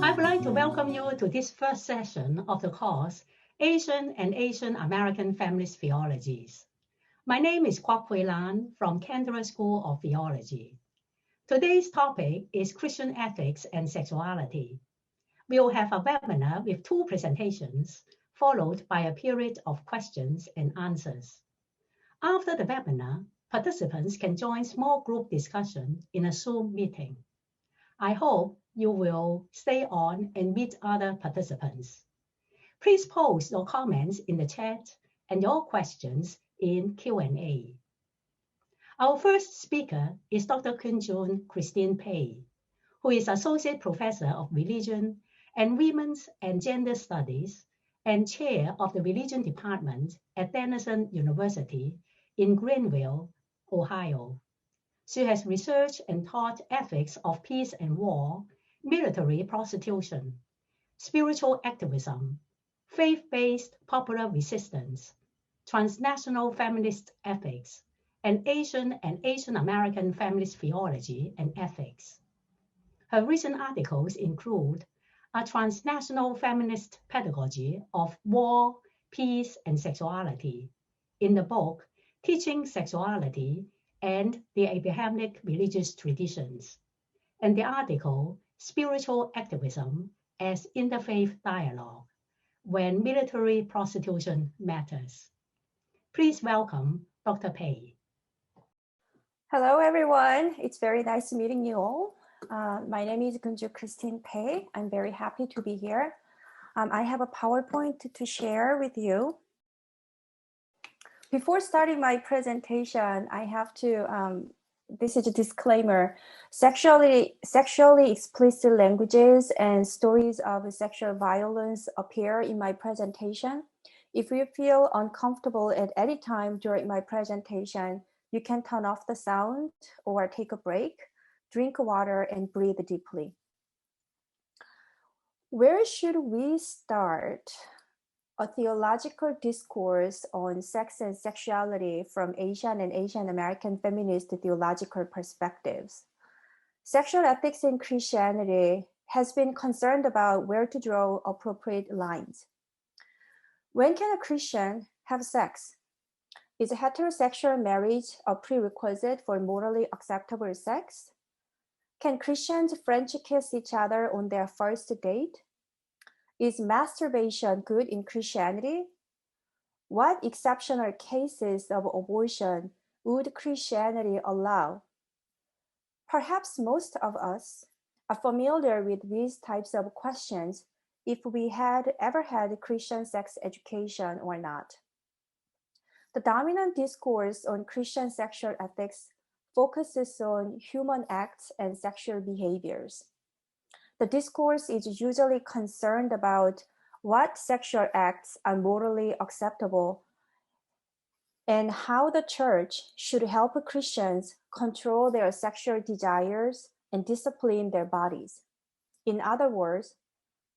I would like to welcome you to this first session of the course, Asian and Asian American Feminist Theologies. My name is Kwok Hui Lan from Camptown School of Theology. Today's topic is Christian ethics and sexuality. We will have a webinar with 2 presentations, followed by a period of questions and answers. After the webinar, participants can join small group discussion in a Zoom meeting. I hope you will stay on and meet other participants. Please post your comments in the chat and your questions in Q&A. Our first speaker is Dr. Kunjun Christine Pay, who is Associate Professor of Religion and Women's and Gender Studies and Chair of the Religion Department at Denison University in Greenville, Ohio. She has researched and taught ethics of peace and war, military prostitution, spiritual activism, faith-based popular resistance, transnational feminist ethics, and Asian American feminist theology and ethics. Her recent articles include a transnational feminist pedagogy of war, peace, and sexuality in the book Teaching Sexuality and the Abrahamic Religious Traditions, and the article Spiritual Activism as Interfaith Dialogue, When Military Prostitution Matters. Please welcome Dr. Pay. Hello, everyone. It's very nice meeting you all. My name is Keun-Joo Christine Pay. I'm very happy to be here. I have a PowerPoint to share with you. Before starting my presentation, I have to, this is a disclaimer, sexually explicit languages and stories of sexual violence appear in my presentation. If you feel uncomfortable at any time during my presentation, you can turn off the sound or take a break, drink water, and breathe deeply. Where should we start? A theological discourse on sex and sexuality from Asian and Asian American feminist theological perspectives. Sexual ethics in Christianity has been concerned about where to draw appropriate lines. When can a Christian have sex? Is heterosexual marriage a prerequisite for morally acceptable sex? Can Christians French kiss each other on their first date? Is masturbation good in Christianity? What exceptional cases of abortion would Christianity allow? Perhaps most of us are familiar with these types of questions if we had ever had Christian sex education or not. The dominant discourse on Christian sexual ethics focuses on human acts and sexual behaviors. The discourse is usually concerned about what sexual acts are morally acceptable and how the church should help Christians control their sexual desires and discipline their bodies. In other words,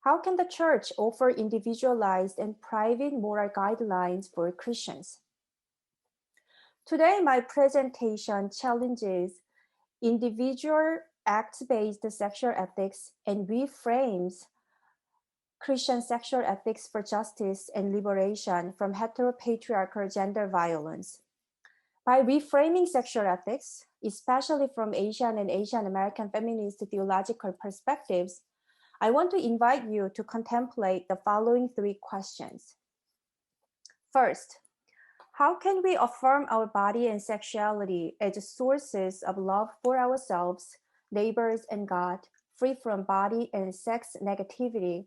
how can the church offer individualized and private moral guidelines for Christians? Today, my presentation challenges individual acts-based sexual ethics and reframes Christian sexual ethics for justice and liberation from heteropatriarchal gender violence. By reframing sexual ethics, especially from Asian and Asian American feminist theological perspectives, I want to invite you to contemplate the following 3 questions. First, how can we affirm our body and sexuality as sources of love for ourselves, neighbors, and God, free from body and sex negativity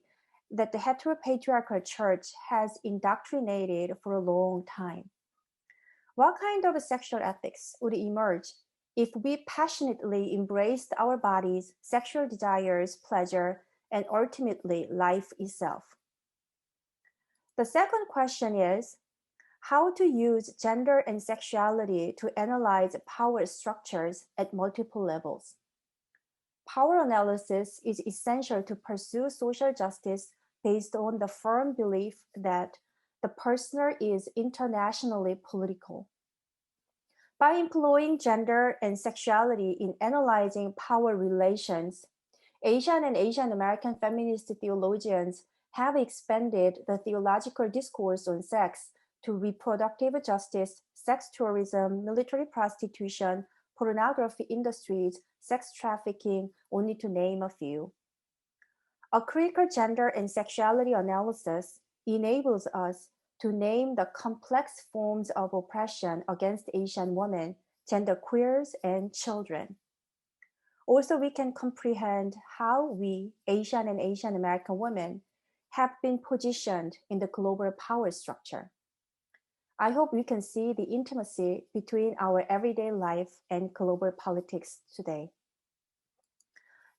that the heteropatriarchal church has indoctrinated for a long time? What kind of sexual ethics would emerge if we passionately embraced our bodies, sexual desires, pleasure, and ultimately life itself? The second question is, how to use gender and sexuality to analyze power structures at multiple levels. Power analysis is essential to pursue social justice based on the firm belief that the personal is internationally political. By employing gender and sexuality in analyzing power relations, Asian and Asian American feminist theologians have expanded the theological discourse on sex to reproductive justice, sex tourism, military prostitution, pornography industries, sex trafficking, only to name a few. A critical gender and sexuality analysis enables us to name the complex forms of oppression against Asian women, genderqueers, and children. Also, we can comprehend how we, Asian and Asian American women, have been positioned in the global power structure. I hope we can see the intimacy between our everyday life and global politics today.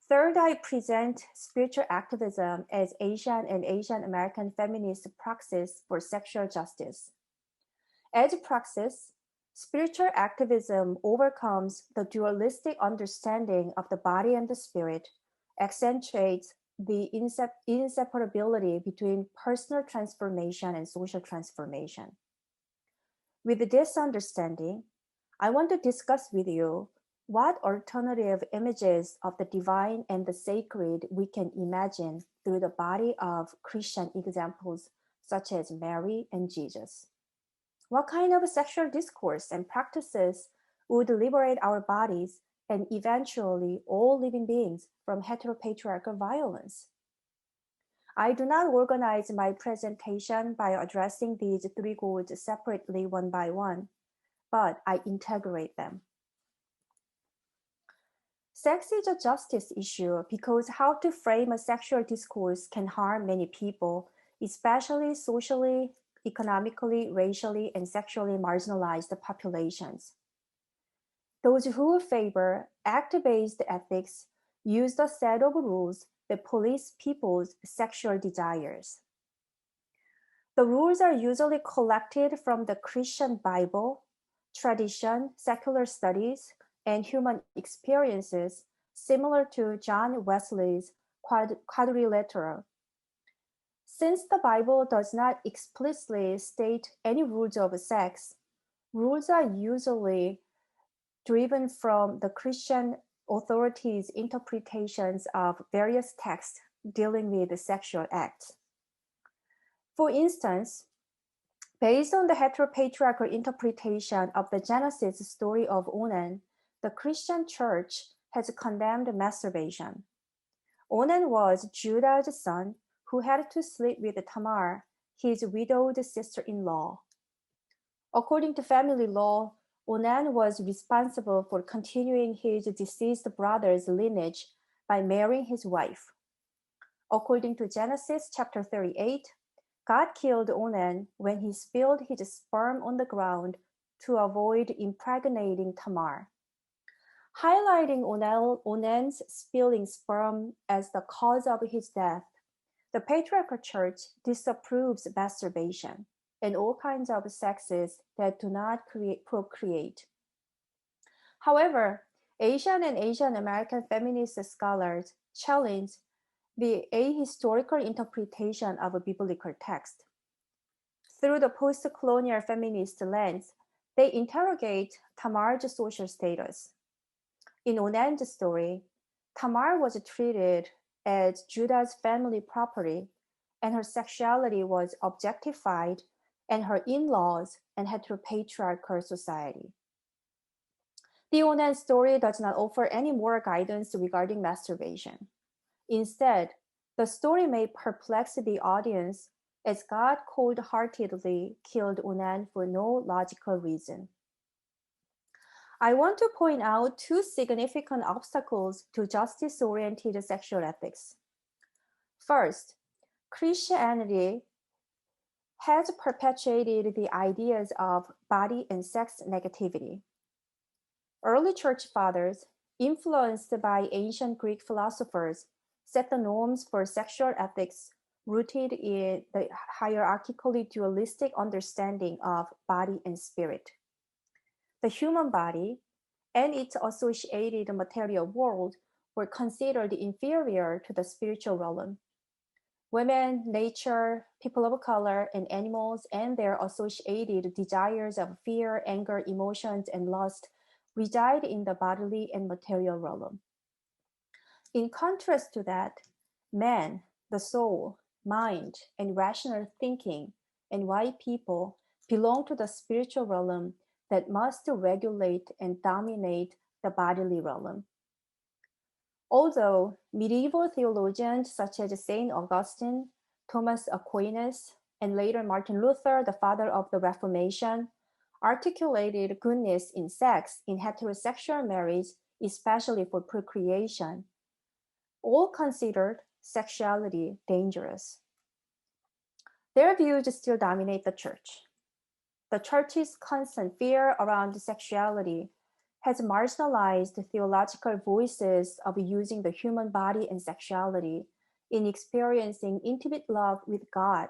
Third, I present spiritual activism as Asian and Asian American feminist praxis for sexual justice. As a praxis, spiritual activism overcomes the dualistic understanding of the body and the spirit, accentuates the inseparability between personal transformation and social transformation. With this understanding, I want to discuss with you what alternative images of the divine and the sacred we can imagine through the body of Christian examples such as Mary and Jesus. What kind of sexual discourse and practices would liberate our bodies and eventually all living beings from heteropatriarchal violence? I do not organize my presentation by addressing these three goals separately one by one, but I integrate them. Sex is a justice issue because how to frame a sexual discourse can harm many people, especially socially, economically, racially, and sexually marginalized populations. Those who favor act-based ethics use a set of rules that police people's sexual desires. The rules are usually collected from the Christian Bible, tradition, secular studies, and human experiences, similar to John Wesley's quadrilateral. Since the Bible does not explicitly state any rules of sex, rules are usually driven from the Christian authorities' interpretations of various texts dealing with the sexual acts. For instance, based on the heteropatriarchal interpretation of the Genesis story of Onan, the Christian church has condemned masturbation. Onan was Judah's son who had to sleep with Tamar, his widowed sister-in-law. According to family law, Onan was responsible for continuing his deceased brother's lineage by marrying his wife. According to Genesis chapter 38, God killed Onan when he spilled his sperm on the ground to avoid impregnating Tamar. Highlighting Onan's spilling sperm as the cause of his death, the patriarchal church disapproves masturbation and all kinds of sexes that do not procreate. However, Asian and Asian American feminist scholars challenge the ahistorical interpretation of a biblical text. Through the post-colonial feminist lens, they interrogate Tamar's social status. In Onan's story, Tamar was treated as Judah's family property, and her sexuality was objectified, and her in-laws and heteropatriarchal society. The Onan story does not offer any moral guidance regarding masturbation. Instead, the story may perplex the audience as God cold-heartedly killed Onan for no logical reason. I want to point out two significant obstacles to justice-oriented sexual ethics. First, Christianity has perpetuated the ideas of body and sex negativity. Early church fathers, influenced by ancient Greek philosophers, set the norms for sexual ethics rooted in the hierarchically dualistic understanding of body and spirit. The human body and its associated material world were considered inferior to the spiritual realm. Women, nature, people of color, and animals and their associated desires of fear, anger, emotions, and lust reside in the bodily and material realm. In contrast to that, man, the soul, mind, and rational thinking, and white people belong to the spiritual realm that must regulate and dominate the bodily realm. Although medieval theologians such as St. Augustine, Thomas Aquinas, and later Martin Luther, the father of the Reformation, articulated goodness in sex in heterosexual marriage, especially for procreation, all considered sexuality dangerous. Their views still dominate the church. The church's constant fear around sexuality has marginalized the theological voices of using the human body and sexuality in experiencing intimate love with God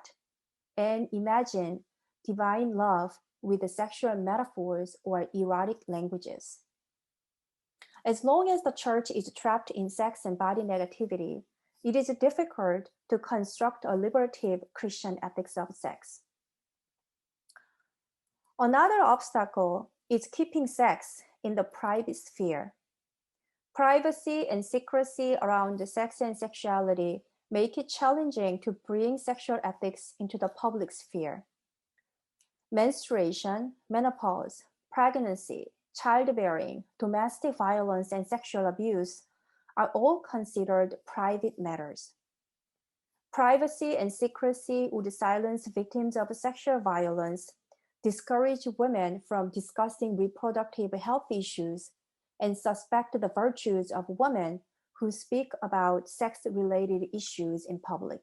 and imagine divine love with the sexual metaphors or erotic languages. As long as the church is trapped in sex and body negativity, it is difficult to construct a liberative Christian ethics of sex. Another obstacle is keeping sex in the private sphere. Privacy and secrecy around sex and sexuality make it challenging to bring sexual ethics into the public sphere. Menstruation, menopause, pregnancy, childbearing, domestic violence, and sexual abuse are all considered private matters. Privacy and secrecy would silence victims of sexual violence, discourage women from discussing reproductive health issues, and suspect the virtues of women who speak about sex-related issues in public.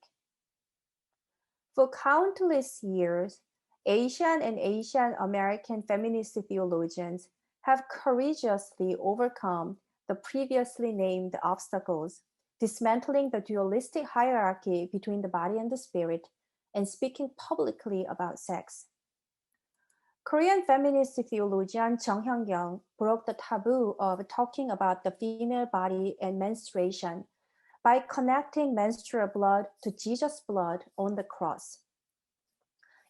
For countless years, Asian and Asian American feminist theologians have courageously overcome the previously named obstacles, dismantling the dualistic hierarchy between the body and the spirit, and speaking publicly about sex. Korean feminist theologian Jung Hyung-kyung broke the taboo of talking about the female body and menstruation by connecting menstrual blood to Jesus' blood on the cross.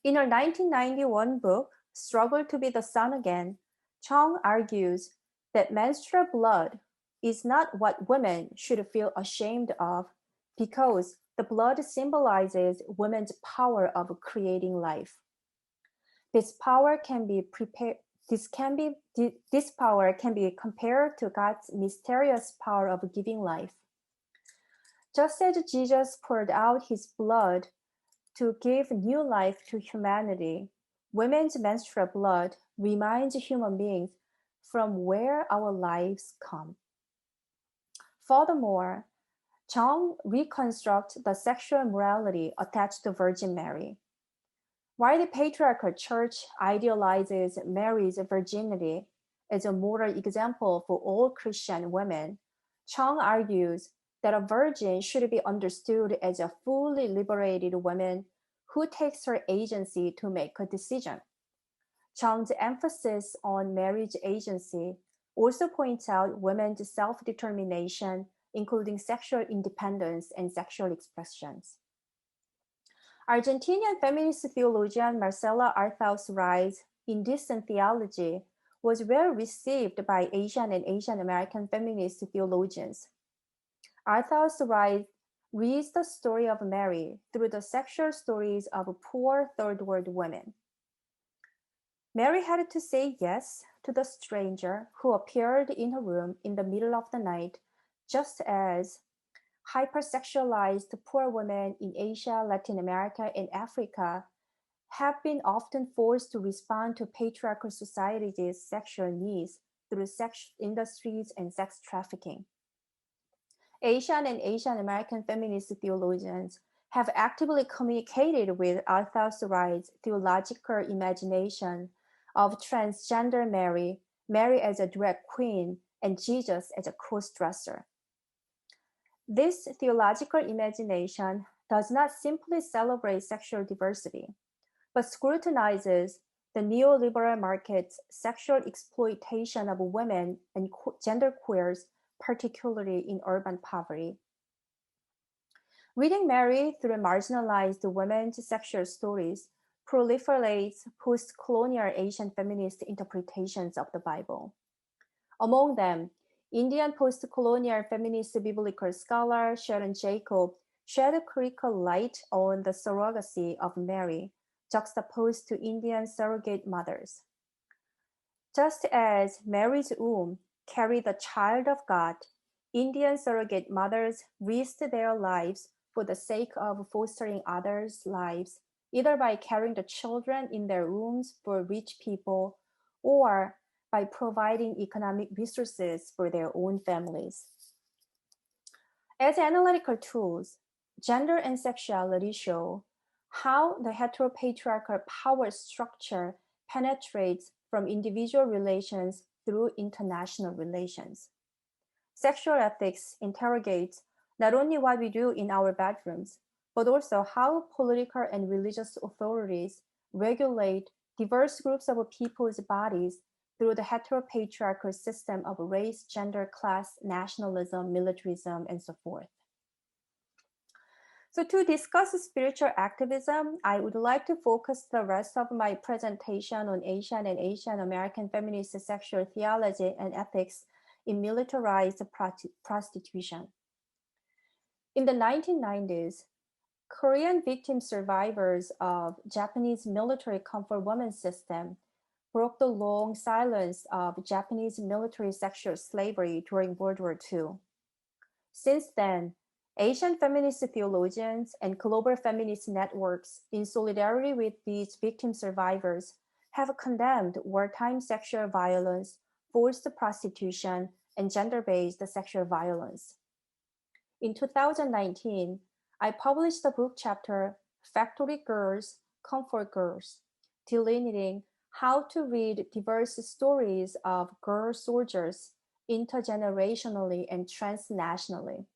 In her 1991 book, Struggle to be the Son Again, Chung argues that menstrual blood is not what women should feel ashamed of because the blood symbolizes women's power of creating life. This power can be compared to God's mysterious power of giving life. Just as Jesus poured out his blood to give new life to humanity, women's menstrual blood reminds human beings from where our lives come. Furthermore, Chung reconstructs the sexual morality attached to Virgin Mary. While the patriarchal church idealizes Mary's virginity as a moral example for all Christian women, Chung argues that a virgin should be understood as a fully liberated woman who takes her agency to make a decision. Chung's emphasis on marriage agency also points out women's self-determination, including sexual independence and sexual expressions. Argentinian feminist theologian Marcela Arthaus-Reyes' Indecent Theology was well received by Asian and Asian American feminist theologians. Arthaus-Reyes reads the story of Mary through the sexual stories of poor third world women. Mary had to say yes to the stranger who appeared in her room in the middle of the night, just as hypersexualized poor women in Asia, Latin America, and Africa have been often forced to respond to patriarchal society's sexual needs through sex industries and sex trafficking. Asian and Asian American feminist theologians have actively communicated with Arthaus-Reyes' theological imagination of transgender Mary, Mary as a drag queen, and Jesus as a cross-dresser. This theological imagination does not simply celebrate sexual diversity, but scrutinizes the neoliberal market's sexual exploitation of women and genderqueers, particularly in urban poverty. Reading Mary through marginalized women's sexual stories proliferates post-colonial Asian feminist interpretations of the Bible. Among them, Indian post-colonial feminist biblical scholar Sharon A. shed critical light on the surrogacy of Mary, juxtaposed to Indian surrogate mothers. Just as Mary's womb carried the child of God, Indian surrogate mothers risked their lives for the sake of fostering others' lives, either by carrying the children in their wombs for rich people or by providing economic resources for their own families. As analytical tools, gender and sexuality show how the heteropatriarchal power structure penetrates from individual relations through international relations. Sexual ethics interrogates not only what we do in our bedrooms, but also how political and religious authorities regulate diverse groups of people's bodies through the heteropatriarchal system of race, gender, class, nationalism, militarism, and so forth. So to discuss spiritual activism, I would like to focus the rest of my presentation on Asian and Asian American feminist sexual theology and ethics in militarized prostitution. In the 1990s, Korean victim survivors of Japanese military comfort women system broke the long silence of Japanese military sexual slavery during World War II. Since then, Asian feminist theologians and global feminist networks, in solidarity with these victim survivors, have condemned wartime sexual violence, forced prostitution, and gender-based sexual violence. In 2019, I published the book chapter, Factory Girls, Comfort Girls, delineating how to read diverse stories of girl soldiers intergenerationally and transnationally.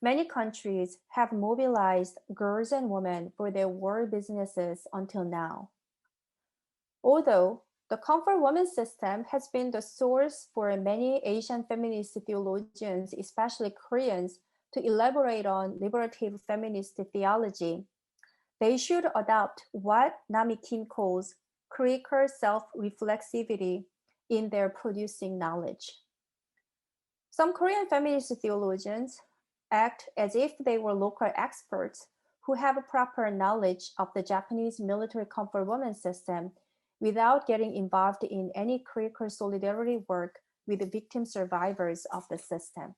Many countries have mobilized girls and women for their war businesses until now. Although the comfort woman system has been the source for many Asian feminist theologians, especially Koreans, to elaborate on liberative feminist theology, they should adopt what Nami Kim calls critical self-reflexivity in their producing knowledge. Some Korean feminist theologians act as if they were local experts who have a proper knowledge of the Japanese military comfort woman system without getting involved in any critical solidarity work with the victim survivors of the system.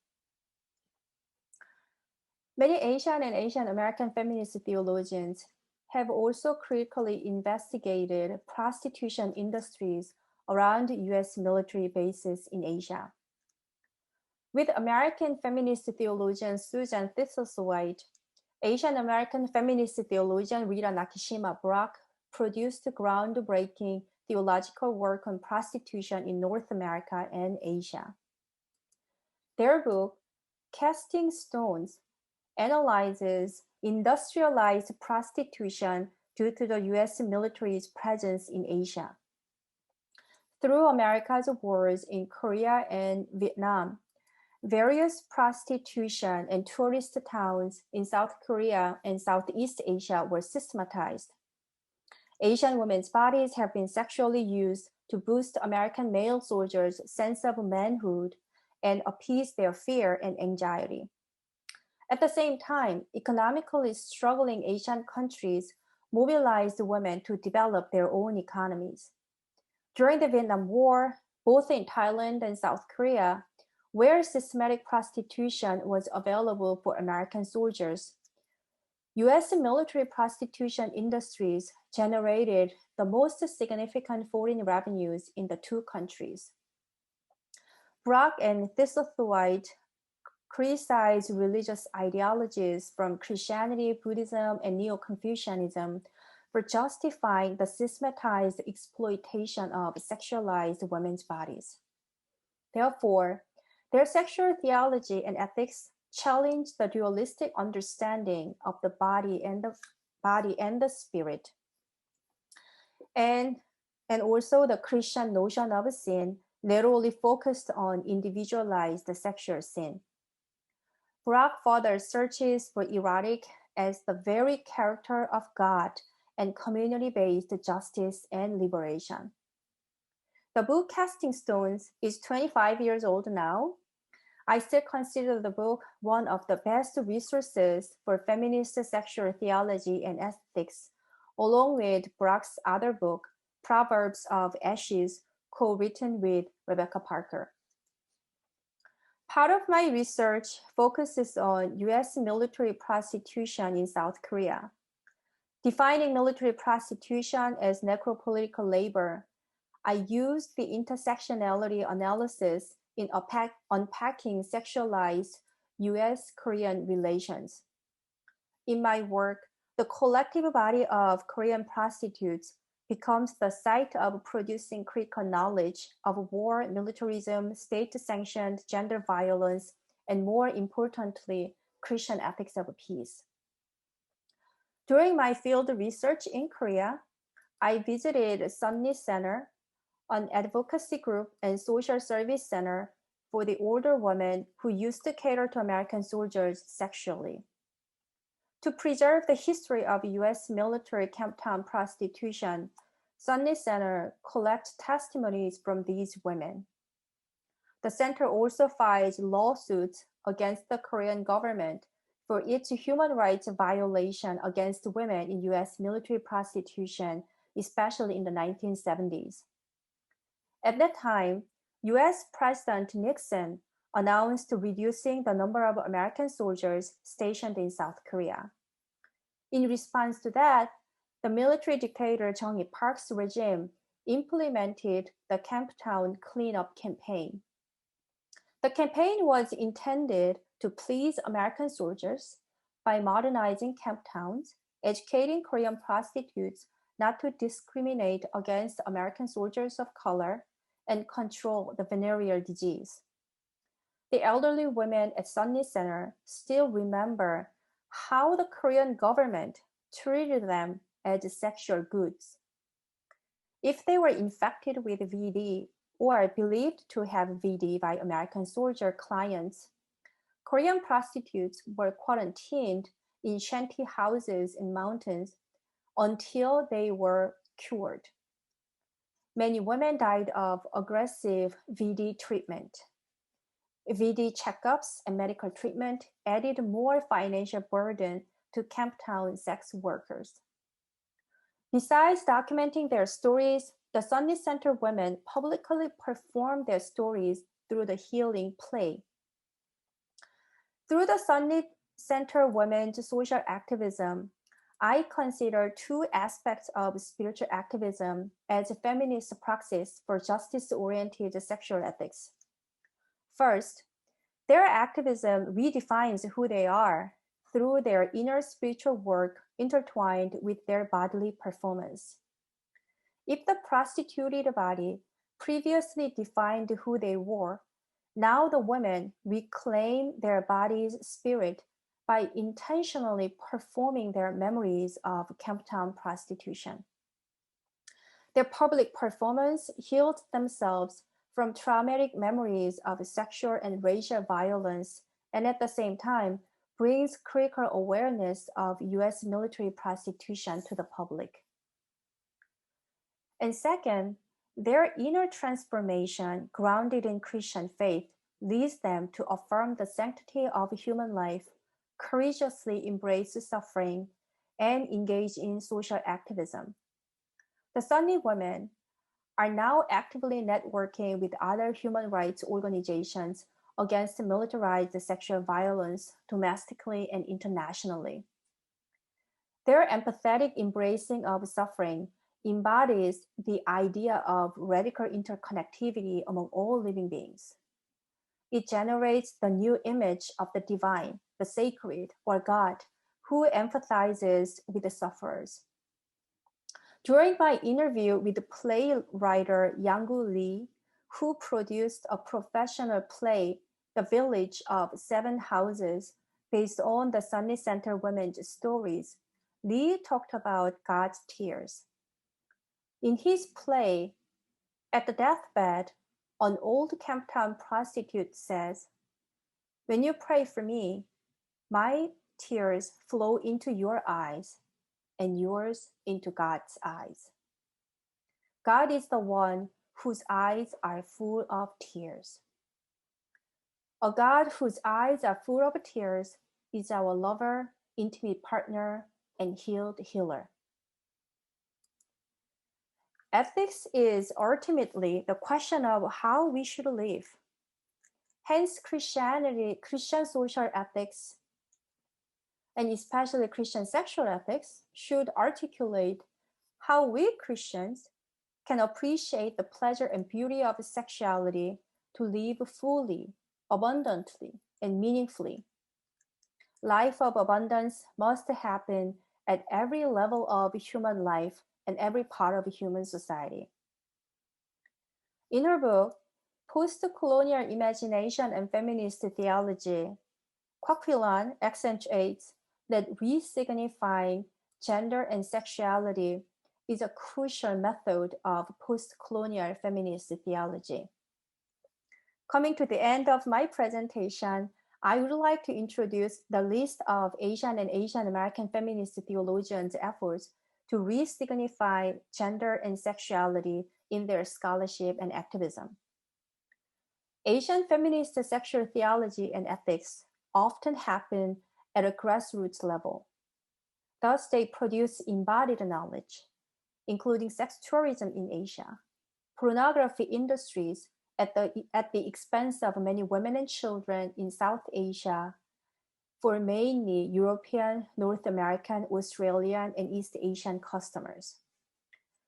Many Asian and Asian American feminist theologians have also critically investigated prostitution industries around US military bases in Asia. With American feminist theologian Susan Thistlethwaite, Asian American feminist theologian Rita Nakashima Brock produced groundbreaking theological work on prostitution in North America and Asia. Their book, Casting Stones, analyzes industrialized prostitution due to the US military's presence in Asia. Through America's wars in Korea and Vietnam, various prostitution and tourist towns in South Korea and Southeast Asia were systematized. Asian women's bodies have been sexually used to boost American male soldiers' sense of manhood and appease their fear and anxiety. At the same time, economically struggling Asian countries mobilized women to develop their own economies. During the Vietnam War, both in Thailand and South Korea, where systematic prostitution was available for American soldiers, US military prostitution industries generated the most significant foreign revenues in the two countries. Brock and Thistlethwaite criticize religious ideologies from Christianity, Buddhism, and Neo-Confucianism for justifying the systematized exploitation of sexualized women's bodies. Therefore, their sexual theology and ethics challenge the dualistic understanding of the body and the spirit, and also the Christian notion of sin narrowly focused on individualized sexual sin. Brock further searches for erotic as the very character of God and community-based justice and liberation. The book Casting Stones is 25 years old now. I still consider the book one of the best resources for feminist sexual theology and ethics, along with Brock's other book, Proverbs of Ashes, co-written with Rebecca Parker. Part of my research focuses on US military prostitution in South Korea. Defining military prostitution as necropolitical labor, I used the intersectionality analysis in unpacking sexualized US-Korean relations. In my work, the collective body of Korean prostitutes becomes the site of producing critical knowledge of war, militarism, state-sanctioned gender violence, and more importantly, Christian ethics of peace. During my field research in Korea, I visited Sunni Center, an advocacy group and social service center for the older women who used to cater to American soldiers sexually. To preserve the history of US military Camptown prostitution, Sunni Center collects testimonies from these women. The center also files lawsuits against the Korean government for its human rights violation against women in US military prostitution, especially in the 1970s. At that time, US President Nixon announced reducing the number of American soldiers stationed in South Korea. In response to that, the military dictator Chung Il-park's regime implemented the Camptown cleanup campaign. The campaign was intended to please American soldiers by modernizing Camptowns, educating Korean prostitutes not to discriminate against American soldiers of color, and control the venereal disease. The elderly women at Sunni Center still remember how the Korean government treated them as sexual goods. If they were infected with VD or believed to have VD by American soldier clients, Korean prostitutes were quarantined in shanty houses in mountains until they were cured. Many women died of aggressive VD treatment. VD checkups and medical treatment added more financial burden to Camptown sex workers. Besides documenting their stories, the Sunni Center women publicly performed their stories through the healing play. Through the Sunni Center women's social activism, I consider two aspects of spiritual activism as a feminist praxis for justice-oriented sexual ethics. First, their activism redefines who they are through their inner spiritual work intertwined with their bodily performance. If the prostituted body previously defined who they were, now the women reclaim their body's spirit by intentionally performing their memories of Camptown prostitution. Their public performance healed themselves from traumatic memories of sexual and racial violence, and at the same time brings critical awareness of US military prostitution to the public. And second, their inner transformation, grounded in Christian faith, leads them to affirm the sanctity of human life, courageously embrace suffering, and engage in social activism. The Sunni women are now actively networking with other human rights organizations against militarized sexual violence domestically and internationally. Their empathetic embracing of suffering embodies the idea of radical interconnectivity among all living beings. It generates the new image of the divine, the sacred, or God, who empathizes with the sufferers. During my interview with the playwright Yang-Gu Lee, who produced a professional play, The Village of Seven Houses, based on the Sunni Center women's stories, Lee talked about God's tears. In his play, at the deathbed, an old Camptown prostitute says, "When you pray for me, My tears flow into your eyes and yours into God's eyes. God is the one whose eyes are full of tears. A God whose eyes are full of tears is our lover, intimate partner, and healed healer. Ethics is ultimately the question of how we should live. Hence, Christian social ethics, and especially Christian sexual ethics, should articulate how we Christians can appreciate the pleasure and beauty of sexuality to live fully, abundantly, and meaningfully. Life of abundance must happen at every level of human life and every part of human society. In her book, Post-Colonial Imagination and Feminist Theology, Kwok-Kwilan accentuates that re-signifying gender and sexuality is a crucial method of post-colonial feminist theology. Coming to the end of my presentation, I would like to introduce the list of Asian and Asian American feminist theologians' efforts to re-signify gender and sexuality in their scholarship and activism. Asian feminist sexual theology and ethics often happen at a grassroots level. Thus, they produce embodied knowledge, including sex tourism in Asia, pornography industries at the expense of many women and children in South Asia for mainly European, North American, Australian, and East Asian customers.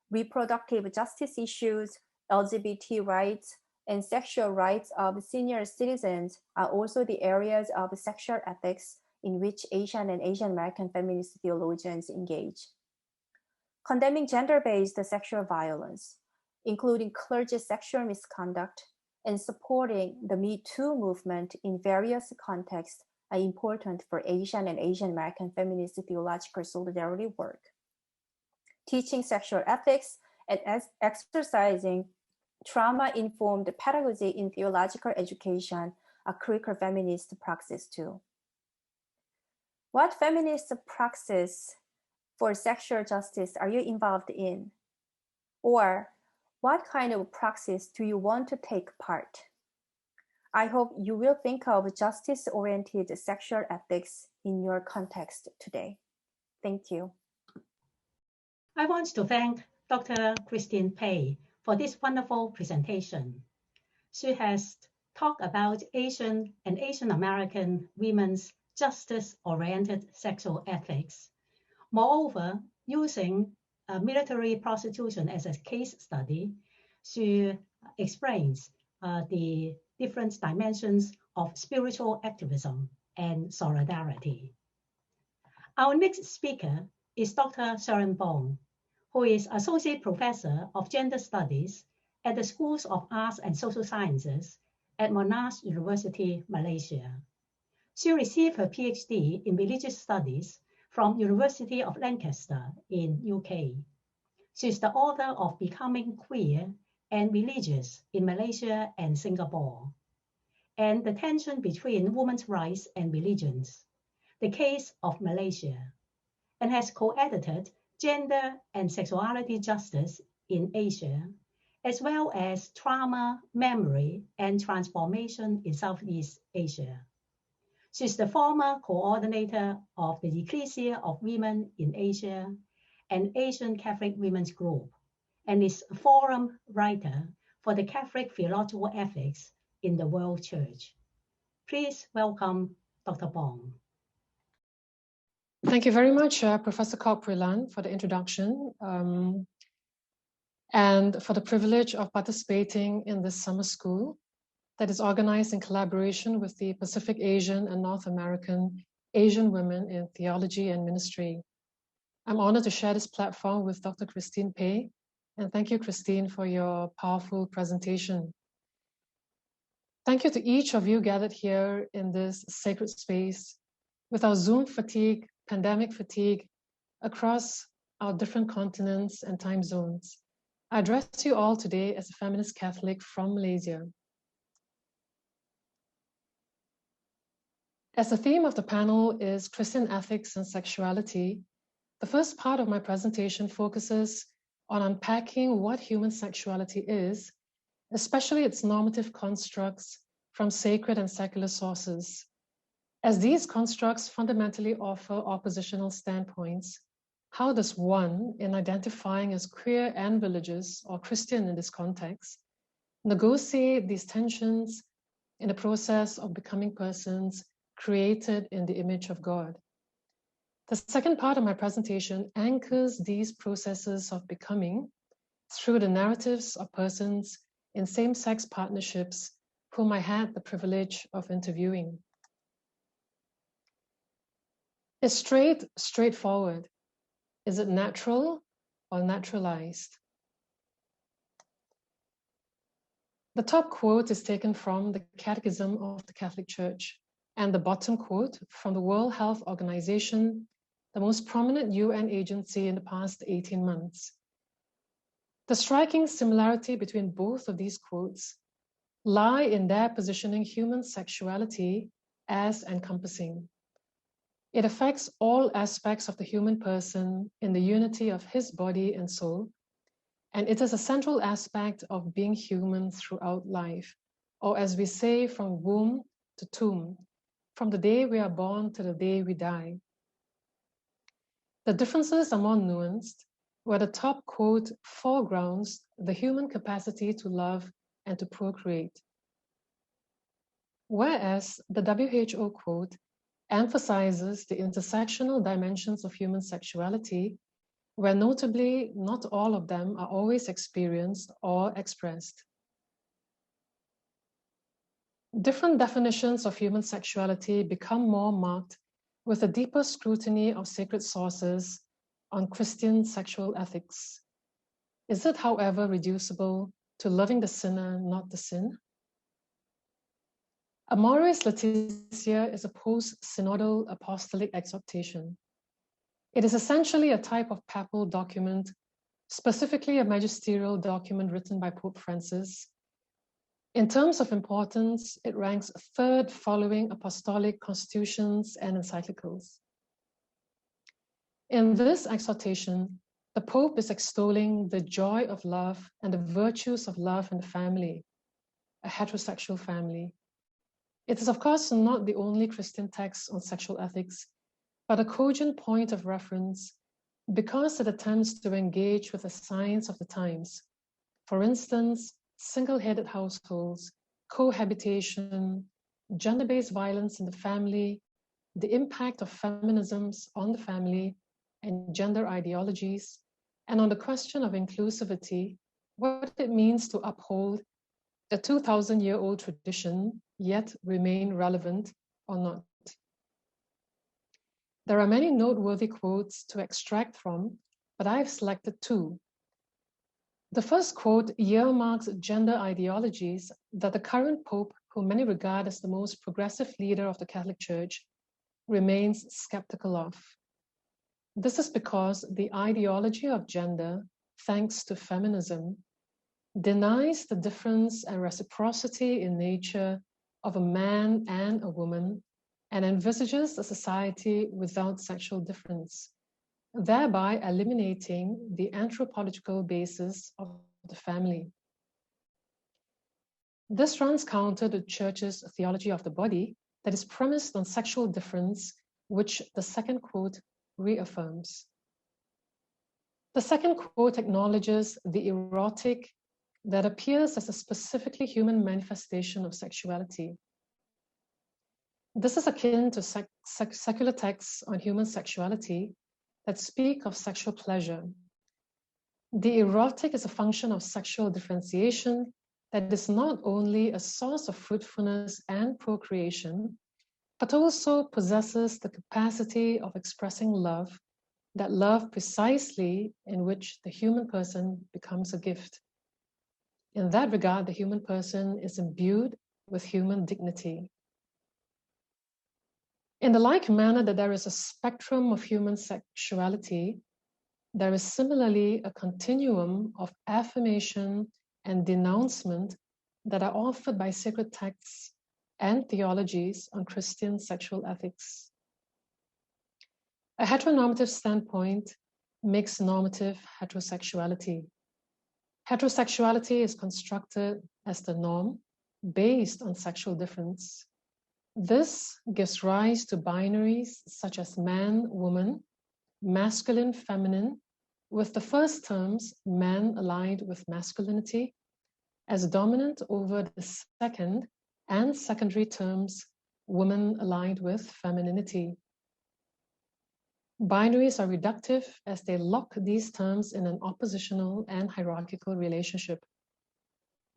Reproductive justice issues, LGBT rights, and sexual rights of senior citizens are also the areas of sexual ethics in which Asian and Asian American feminist theologians engage. Condemning gender-based sexual violence, including clergy sexual misconduct, and supporting the Me Too movement in various contexts are important for Asian and Asian American feminist theological solidarity work. Teaching sexual ethics and exercising trauma-informed pedagogy in theological education are critical feminist praxis too. What feminist praxis for sexual justice are you involved in? Or what kind of praxis do you want to take part? I hope you will think of justice-oriented sexual ethics in your context today. Thank you. I want to thank Dr. Christine Pay for this wonderful presentation. She has talked about Asian and Asian American women's justice-oriented sexual ethics. Moreover, using military prostitution as a case study, she explains the different dimensions of spiritual activism and solidarity. Our next speaker is Dr. Sharon Bong, who is Associate Professor of Gender Studies at the Schools of Arts and Social Sciences at Monash University, Malaysia. She received her PhD in Religious Studies from University of Lancaster in UK. She is the author of Becoming Queer and Religious in Malaysia and Singapore, and The Tension Between Women's Rights and Religions, The Case of Malaysia, and has co-edited Gender and Sexuality Justice in Asia, as well as Trauma, Memory, and Transformation in Southeast Asia. She is the former coordinator of the Ecclesia of Women in Asia and Asian Catholic Women's Group, and is a forum writer for the Catholic Theological Ethics in the World Church. Please welcome Dr. Bong. Thank you very much, Professor Kwok-Kwilan, for the introduction and for the privilege of participating in this summer school that is organized in collaboration with the Pacific Asian and North American Asian Women in Theology and Ministry. I'm honored to share this platform with Dr. Christine Pay, and thank you, Christine, for your powerful presentation. Thank you to each of you gathered here in this sacred space with our Zoom fatigue, pandemic fatigue, across our different continents and time zones. I address you all today as a feminist Catholic from Malaysia. As the theme of the panel is Christian ethics and sexuality, the first part of my presentation focuses on unpacking what human sexuality is, especially its normative constructs from sacred and secular sources, as these constructs fundamentally offer oppositional standpoints. How does one, in identifying as queer and religious or Christian in this context, negotiate these tensions in the process of becoming persons created in the image of God? The second part of my presentation anchors these processes of becoming through the narratives of persons in same-sex partnerships whom I had the privilege of interviewing. Is straight straightforward? Is it natural or naturalized? The top quote is taken from the Catechism of the Catholic Church, and the bottom quote from the World Health Organization, the most prominent UN agency in the past 18 months. The striking similarity between both of these quotes lie in their positioning human sexuality as encompassing. It affects all aspects of the human person in the unity of his body and soul, and it is a central aspect of being human throughout life, or as we say, from womb to tomb, from the day we are born to the day we die. The differences are more nuanced, where the top quote foregrounds the human capacity to love and to procreate, whereas the WHO quote emphasizes the intersectional dimensions of human sexuality, where notably not all of them are always experienced or expressed. Different definitions of human sexuality become more marked with a deeper scrutiny of sacred sources on Christian sexual ethics. Is it, however, reducible to loving the sinner, not the sin? Amoris Laetitia is a post-synodal apostolic exhortation. It is essentially a type of papal document, specifically a magisterial document written by Pope Francis. In terms of importance, it ranks third following apostolic constitutions and encyclicals. In this exhortation, the Pope is extolling the joy of love and the virtues of love in the family, a heterosexual family. It is, of course, not the only Christian text on sexual ethics, but a cogent point of reference because it attempts to engage with the signs of the times. For instance, single-headed households, cohabitation, gender-based violence in the family, the impact of feminisms on the family and gender ideologies, and on the question of inclusivity, what it means to uphold a 2,000-year-old tradition, yet remain relevant or not. There are many noteworthy quotes to extract from, but I've selected two. The first quote earmarks gender ideologies that the current Pope, whom many regard as the most progressive leader of the Catholic Church, remains skeptical of. This is because the ideology of gender, thanks to feminism, denies the difference and reciprocity in nature of a man and a woman and envisages a society without sexual difference, thereby eliminating the anthropological basis of the family. This runs counter to the Church's theology of the body that is premised on sexual difference, which the second quote reaffirms. The second quote acknowledges the erotic that appears as a specifically human manifestation of sexuality. This is akin to secular texts on human sexuality that speak of sexual pleasure. The erotic is a function of sexual differentiation that is not only a source of fruitfulness and procreation, but also possesses the capacity of expressing love, that love precisely in which the human person becomes a gift. In that regard, the human person is imbued with human dignity. In the like manner that there is a spectrum of human sexuality, there is similarly a continuum of affirmation and denouncement that are offered by sacred texts and theologies on Christian sexual ethics. A heteronormative standpoint makes normative heterosexuality. Heterosexuality is constructed as the norm based on sexual difference. This gives rise to binaries such as man, woman, masculine, feminine, with the first terms, man aligned with masculinity, as dominant over the second and secondary terms, woman aligned with femininity. Binaries are reductive as they lock these terms in an oppositional and hierarchical relationship.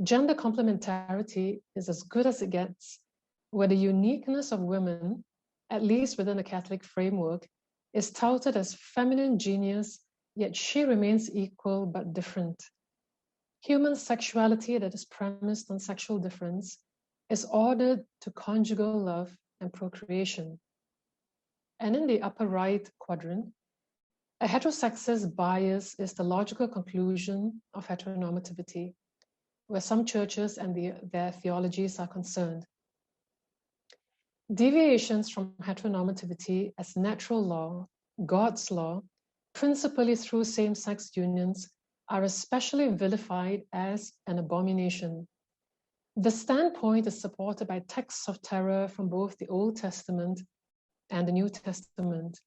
Gender complementarity is as good as it gets, where the uniqueness of women, at least within the Catholic framework, is touted as feminine genius, yet she remains equal but different. Human sexuality that is premised on sexual difference is ordered to conjugal love and procreation. And in the upper right quadrant, a heterosexist bias is the logical conclusion of heteronormativity, where some churches and their theologies are concerned. Deviations from heteronormativity as natural law, God's law, principally through same-sex unions, are especially vilified as an abomination. The standpoint is supported by texts of terror from both the Old Testament and the New Testament.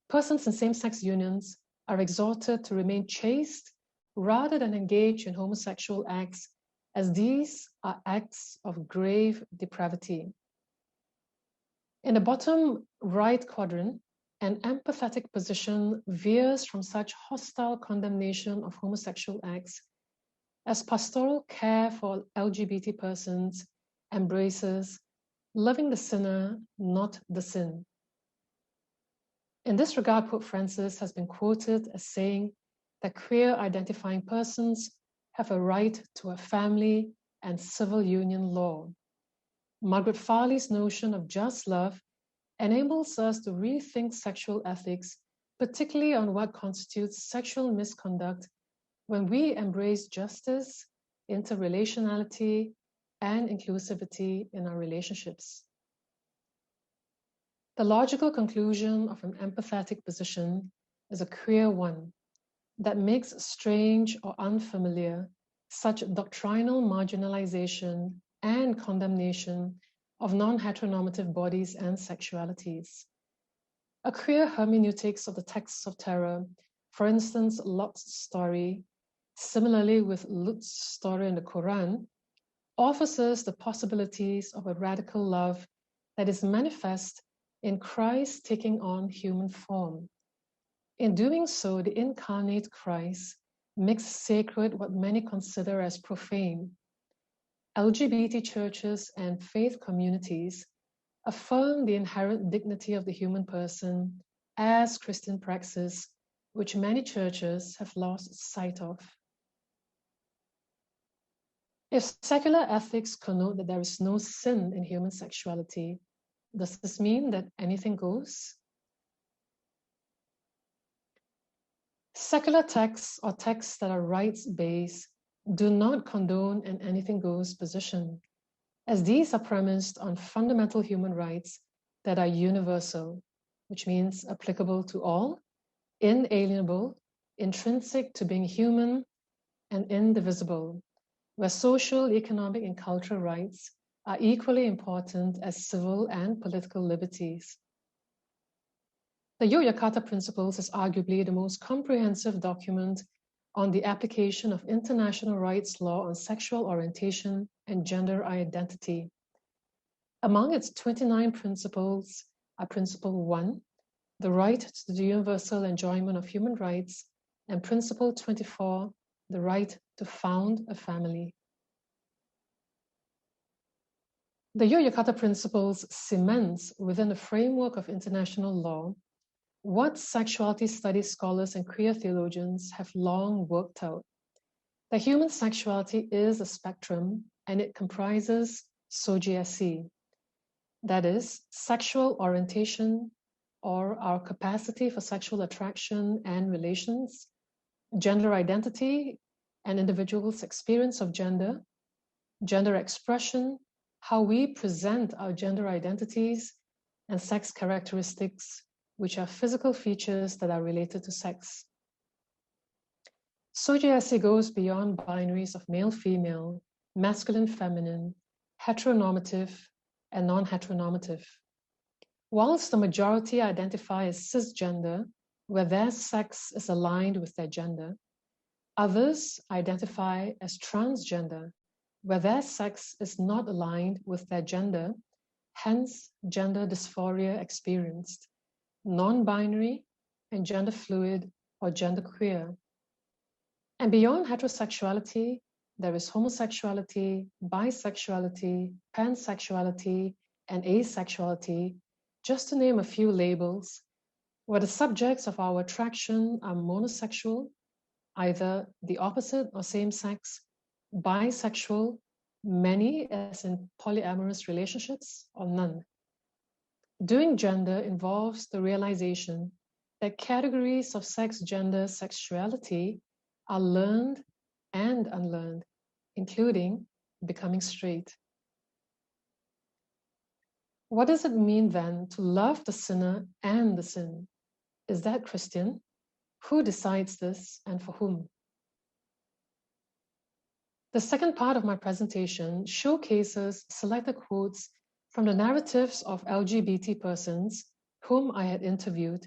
Persons in same-sex unions are exhorted to remain chaste rather than engage in homosexual acts, as these are acts of grave depravity. In the bottom right quadrant, an empathetic position veers from such hostile condemnation of homosexual acts as pastoral care for LGBT persons embraces loving the sinner, not the sin. In this regard, Pope Francis has been quoted as saying that queer identifying persons have a right to a family and civil union law. Margaret Farley's notion of just love enables us to rethink sexual ethics, particularly on what constitutes sexual misconduct when we embrace justice, interrelationality, and inclusivity in our relationships. The logical conclusion of an empathetic position is a queer one that makes strange or unfamiliar such doctrinal marginalization and condemnation of non-heteronormative bodies and sexualities. A queer hermeneutics of the texts of terror, for instance, Lot's story, similarly with Lut's story in the Quran, offers us the possibilities of a radical love that is manifest in Christ taking on human form. In doing so, the incarnate Christ makes sacred what many consider as profane. LGBT churches and faith communities affirm the inherent dignity of the human person as Christian praxis, which many churches have lost sight of. If secular ethics connote that there is no sin in human sexuality, does this mean that anything goes? Secular texts or texts that are rights-based do not condone an anything goes position, as these are premised on fundamental human rights that are universal, which means applicable to all, inalienable, intrinsic to being human, and indivisible, where social, economic, and cultural rights are equally important as civil and political liberties. The Yogyakarta Principles is arguably the most comprehensive document on the application of international rights law on sexual orientation and gender identity. Among its 29 principles are Principle 1, the right to the universal enjoyment of human rights, and Principle 24, the right to found a family. The Yogyakarta Principles cements within the framework of international law what sexuality studies scholars and queer theologians have long worked out, that human sexuality is a spectrum and it comprises SOGSC, that is, sexual orientation or our capacity for sexual attraction and relations, gender identity and individuals' experience of gender, gender expression, how we present our gender identities and sex characteristics, which are physical features that are related to sex. SOGIESE goes beyond binaries of male-female, masculine-feminine, heteronormative, and non-heteronormative. Whilst the majority identify as cisgender, where their sex is aligned with their gender, others identify as transgender, where their sex is not aligned with their gender, hence gender dysphoria experienced, non-binary and gender fluid or genderqueer. And beyond heterosexuality, there is homosexuality, bisexuality, pansexuality, and asexuality, just to name a few labels, where the subjects of our attraction are monosexual, either the opposite or same sex, bisexual, many as in polyamorous relationships, or none. Doing gender involves the realization that categories of sex, gender, sexuality are learned and unlearned, including becoming straight. What does it mean then to love the sinner and the sin? Is that Christian? Who decides this and for whom? The second part of my presentation showcases selected quotes from the narratives of LGBT persons whom I had interviewed,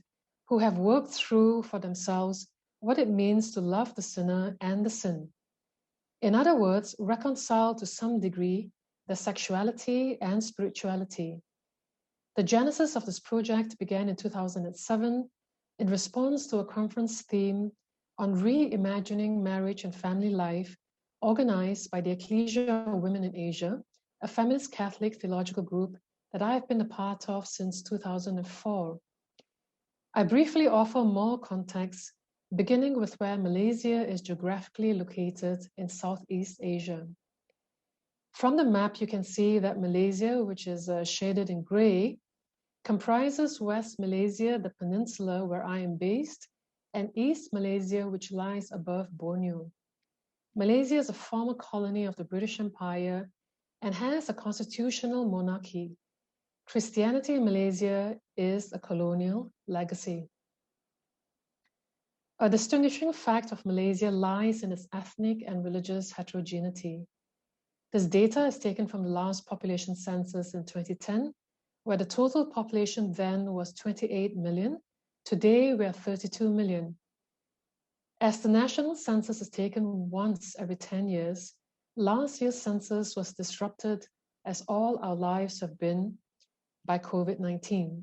who have worked through for themselves what it means to love the sinner and the sin. In other words, reconcile to some degree their sexuality and spirituality. The genesis of this project began in 2007 in response to a conference theme on reimagining marriage and family life organized by the Ecclesia of Women in Asia, a feminist Catholic theological group that I have been a part of since 2004. I briefly offer more context, beginning with where Malaysia is geographically located in Southeast Asia. From the map, you can see that Malaysia, which is shaded in gray, comprises West Malaysia, the peninsula where I am based, and East Malaysia, which lies above Borneo. Malaysia is a former colony of the British Empire and has a constitutional monarchy. Christianity in Malaysia is a colonial legacy. A distinguishing fact of Malaysia lies in its ethnic and religious heterogeneity. This data is taken from the last population census in 2010, where the total population then was 28 million. Today, we are 32 million. As the national census is taken once every 10 years, last year's census was disrupted, as all our lives have been, by COVID-19.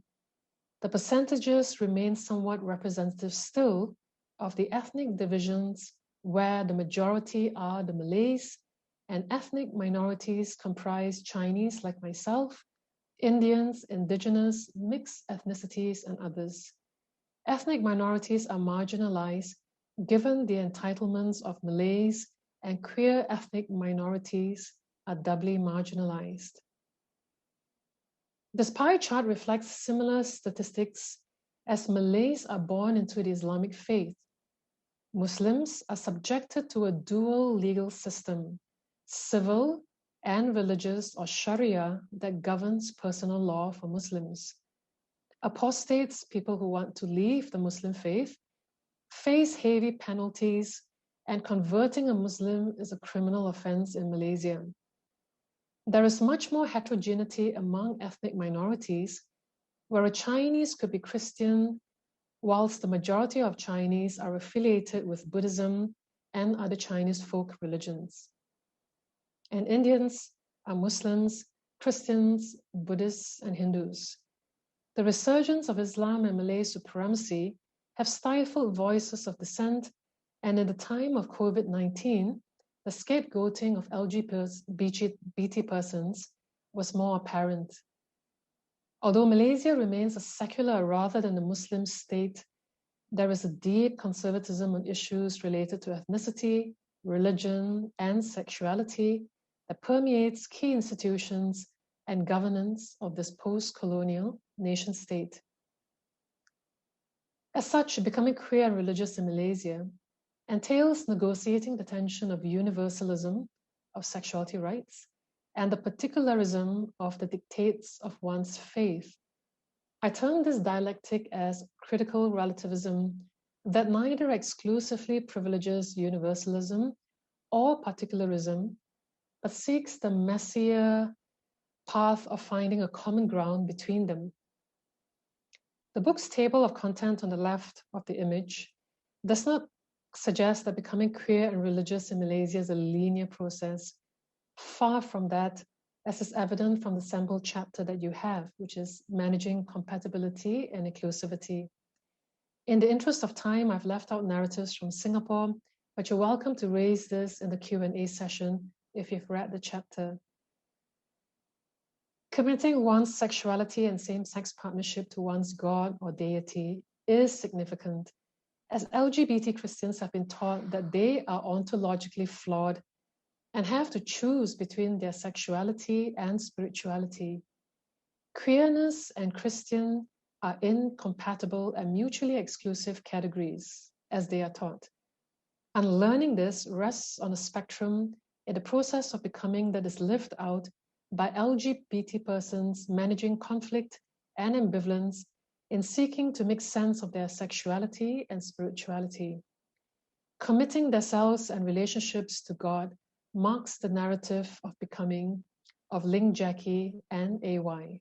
The percentages remain somewhat representative still of the ethnic divisions where the majority are the Malays and ethnic minorities comprise Chinese like myself, Indians, indigenous, mixed ethnicities, and others. Ethnic minorities are marginalized given the entitlements of Malays, and queer ethnic minorities are doubly marginalized. This pie chart reflects similar statistics as Malays are born into the Islamic faith. Muslims are subjected to a dual legal system, civil and religious or Sharia, that governs personal law for Muslims. Apostates, people who want to leave the Muslim faith, face heavy penalties, and converting a Muslim is a criminal offense in Malaysia. There is much more heterogeneity among ethnic minorities, where a Chinese could be Christian, whilst the majority of Chinese are affiliated with Buddhism and other Chinese folk religions. And Indians are Muslims, Christians, Buddhists, and Hindus. The resurgence of Islam and Malay supremacy have stifled voices of dissent, and in the time of COVID-19, the scapegoating of LGBT persons was more apparent. Although Malaysia remains a secular rather than a Muslim state, there is a deep conservatism on issues related to ethnicity, religion, and sexuality that permeates key institutions and governance of this post-colonial nation state. As such, becoming queer and religious in Malaysia entails negotiating the tension of universalism of sexuality rights and the particularism of the dictates of one's faith. I term this dialectic as critical relativism that neither exclusively privileges universalism or particularism, but seeks the messier path of finding a common ground between them. The book's table of content on the left of the image does not suggest that becoming queer and religious in Malaysia is a linear process. Far from that, as is evident from the sample chapter that you have, which is managing compatibility and inclusivity. In the interest of time, I've left out narratives from Singapore, but you're welcome to raise this in the Q&A session if you've read the chapter. Committing one's sexuality and same-sex partnership to one's God or deity is significant, as LGBT Christians have been taught that they are ontologically flawed and have to choose between their sexuality and spirituality. Queerness and Christian are incompatible and mutually exclusive categories, as they are taught. Unlearning this rests on a spectrum in the process of becoming that is lived out by LGBT persons managing conflict and ambivalence in seeking to make sense of their sexuality and spirituality. Committing themselves and relationships to God marks the narrative of becoming of Ling Jackie and AY.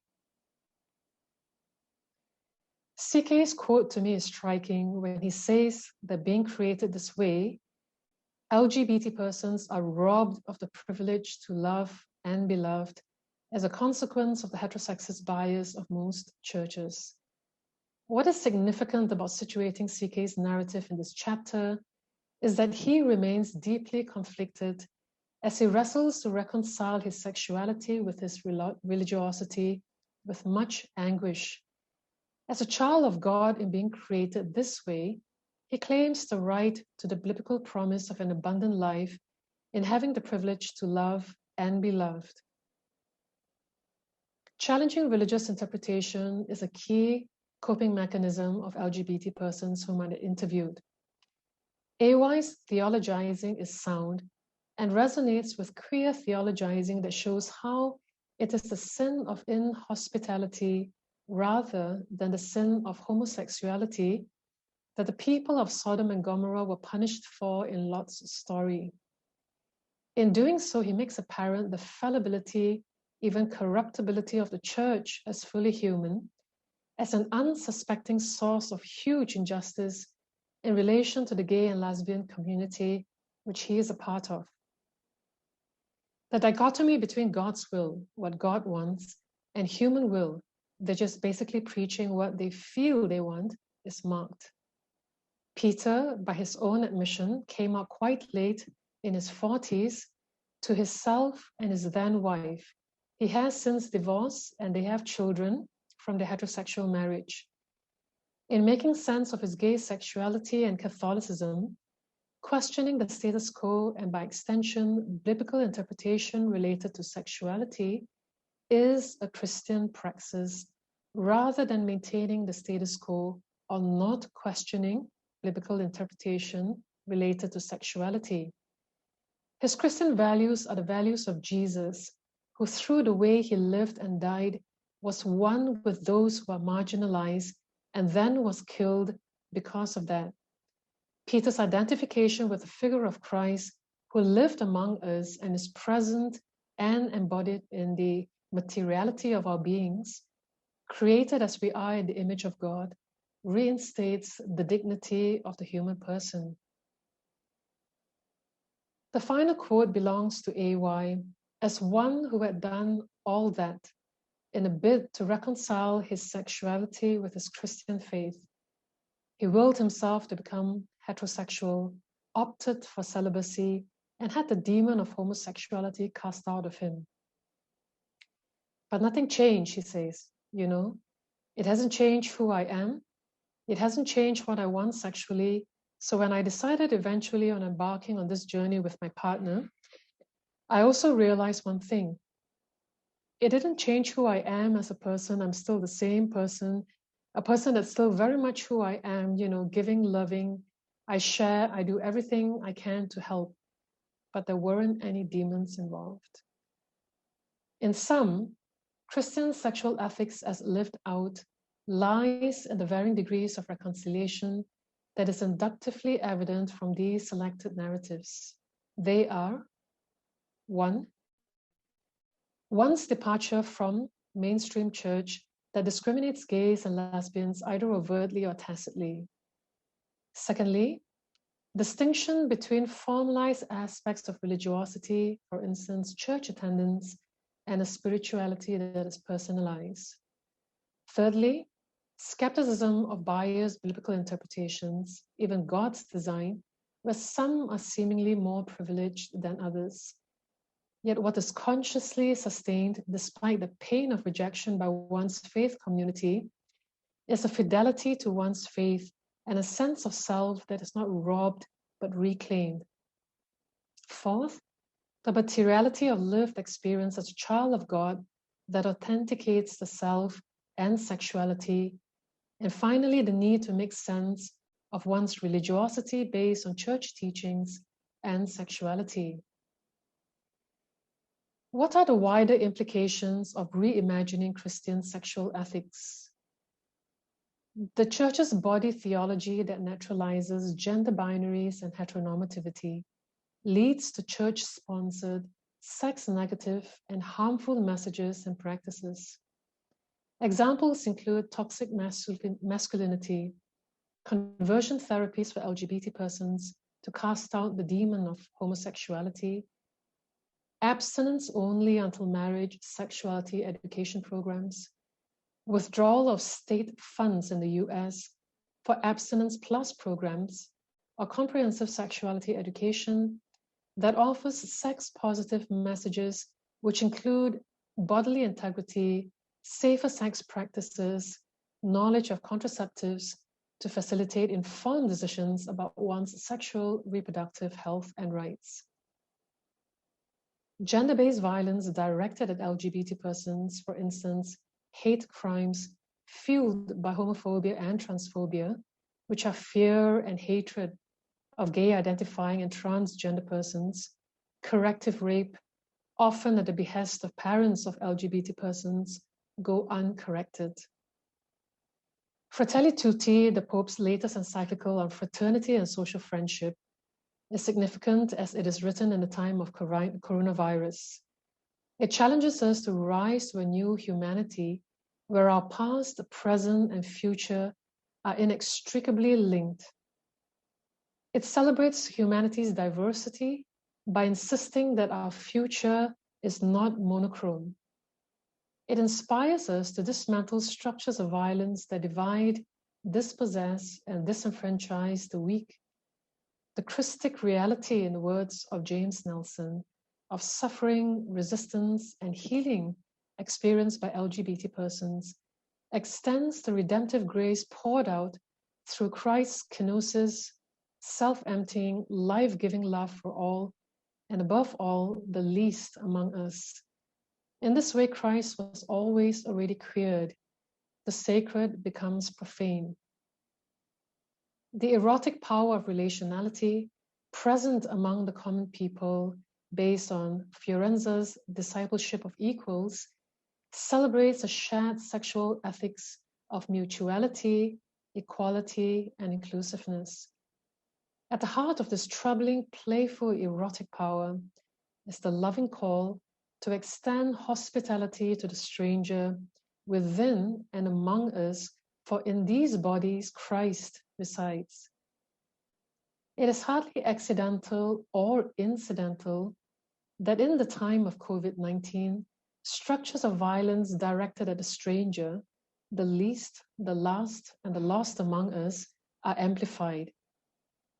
CK's quote to me is striking when he says that being created this way, LGBT persons are robbed of the privilege to love and be loved as a consequence of the heterosexist bias of most churches. What is significant about situating CK's narrative in this chapter is that he remains deeply conflicted as he wrestles to reconcile his sexuality with his religiosity with much anguish. As a child of God in being created this way, he claims the right to the biblical promise of an abundant life in having the privilege to love and be loved. Challenging religious interpretation is a key coping mechanism of LGBT persons whom I interviewed. AY's theologizing is sound and resonates with queer theologizing that shows how it is the sin of inhospitality rather than the sin of homosexuality that the people of Sodom and Gomorrah were punished for in Lot's story. In doing so, he makes apparent the fallibility, even corruptibility of the church as fully human, as an unsuspecting source of huge injustice in relation to the gay and lesbian community which he is a part of. The dichotomy between God's will, what God wants, and human will, they're just basically preaching what they feel they want, is marked. Peter, by his own admission, came out quite late in his 40s to himself and his then wife. He has since divorced and they have children from their heterosexual marriage. In making sense of his gay sexuality and Catholicism, questioning the status quo and by extension, biblical interpretation related to sexuality is a Christian praxis rather than maintaining the status quo or not questioning biblical interpretation related to sexuality. His Christian values are the values of Jesus, who through the way he lived and died was one with those who are marginalized and then was killed because of that. Peter's identification with the figure of Christ who lived among us and is present and embodied in the materiality of our beings, created as we are in the image of God, reinstates the dignity of the human person. The final quote belongs to AY as one who had done all that in a bid to reconcile his sexuality with his Christian faith. He willed himself to become heterosexual, opted for celibacy, and had the demon of homosexuality cast out of him. But nothing changed, he says, you know. It hasn't changed who I am. It hasn't changed what I want sexually. So when I decided eventually on embarking on this journey with my partner, I also realized one thing. It didn't change who I am as a person. I'm still the same person, a person that's still very much who I am, you know, giving, loving. I share, I do everything I can to help, but there weren't any demons involved. In some, Christian sexual ethics as lived out lies in the varying degrees of reconciliation that is inductively evident from these selected narratives. They are: 1. One's departure from mainstream church that discriminates gays and lesbians either overtly or tacitly. Secondly, distinction between formalized aspects of religiosity, for instance, church attendance, and a spirituality that is personalized. Thirdly, skepticism of biased biblical interpretations, even God's design, where some are seemingly more privileged than others. Yet what is consciously sustained despite the pain of rejection by one's faith community is a fidelity to one's faith and a sense of self that is not robbed but reclaimed. Fourth, the materiality of lived experience as a child of God that authenticates the self and sexuality. And finally, the need to make sense of one's religiosity based on church teachings and sexuality. What are the wider implications of reimagining Christian sexual ethics? The church's body theology that naturalizes gender binaries and heteronormativity leads to church-sponsored, sex-negative, and harmful messages and practices. Examples include toxic masculinity, conversion therapies for LGBT persons to cast out the demon of homosexuality, abstinence only until marriage sexuality education programs, withdrawal of state funds in the US for abstinence plus programs, or comprehensive sexuality education that offers sex-positive messages which include bodily integrity, safer sex practices, knowledge of contraceptives to facilitate informed decisions about one's sexual reproductive health and rights. Gender-based violence directed at LGBT persons, for instance, hate crimes fueled by homophobia and transphobia, which are fear and hatred of gay identifying and transgender persons, corrective rape, often at the behest of parents of LGBT persons, go uncorrected. Fratelli Tutti, the Pope's latest encyclical on fraternity and social friendship, is significant as it is written in the time of coronavirus. It challenges us to rise to a new humanity where our past, present, and future are inextricably linked. It celebrates humanity's diversity by insisting that our future is not monochrome. It inspires us to dismantle structures of violence that divide, dispossess, and disenfranchise the weak. The Christic reality, in the words of James Nelson, of suffering, resistance, and healing experienced by LGBT persons extends the redemptive grace poured out through Christ's kenosis, self-emptying, life-giving love for all, and above all, the least among us. In this way, Christ was always already queered. The sacred becomes profane. The erotic power of relationality present among the common people based on Fiorenza's discipleship of equals celebrates a shared sexual ethics of mutuality, equality, and inclusiveness. At the heart of this troubling, playful, erotic power is the loving call to extend hospitality to the stranger within and among us, for in these bodies Christ resides. It is hardly accidental or incidental that in the time of COVID-19, structures of violence directed at the stranger, the least, the last, and the lost among us are amplified.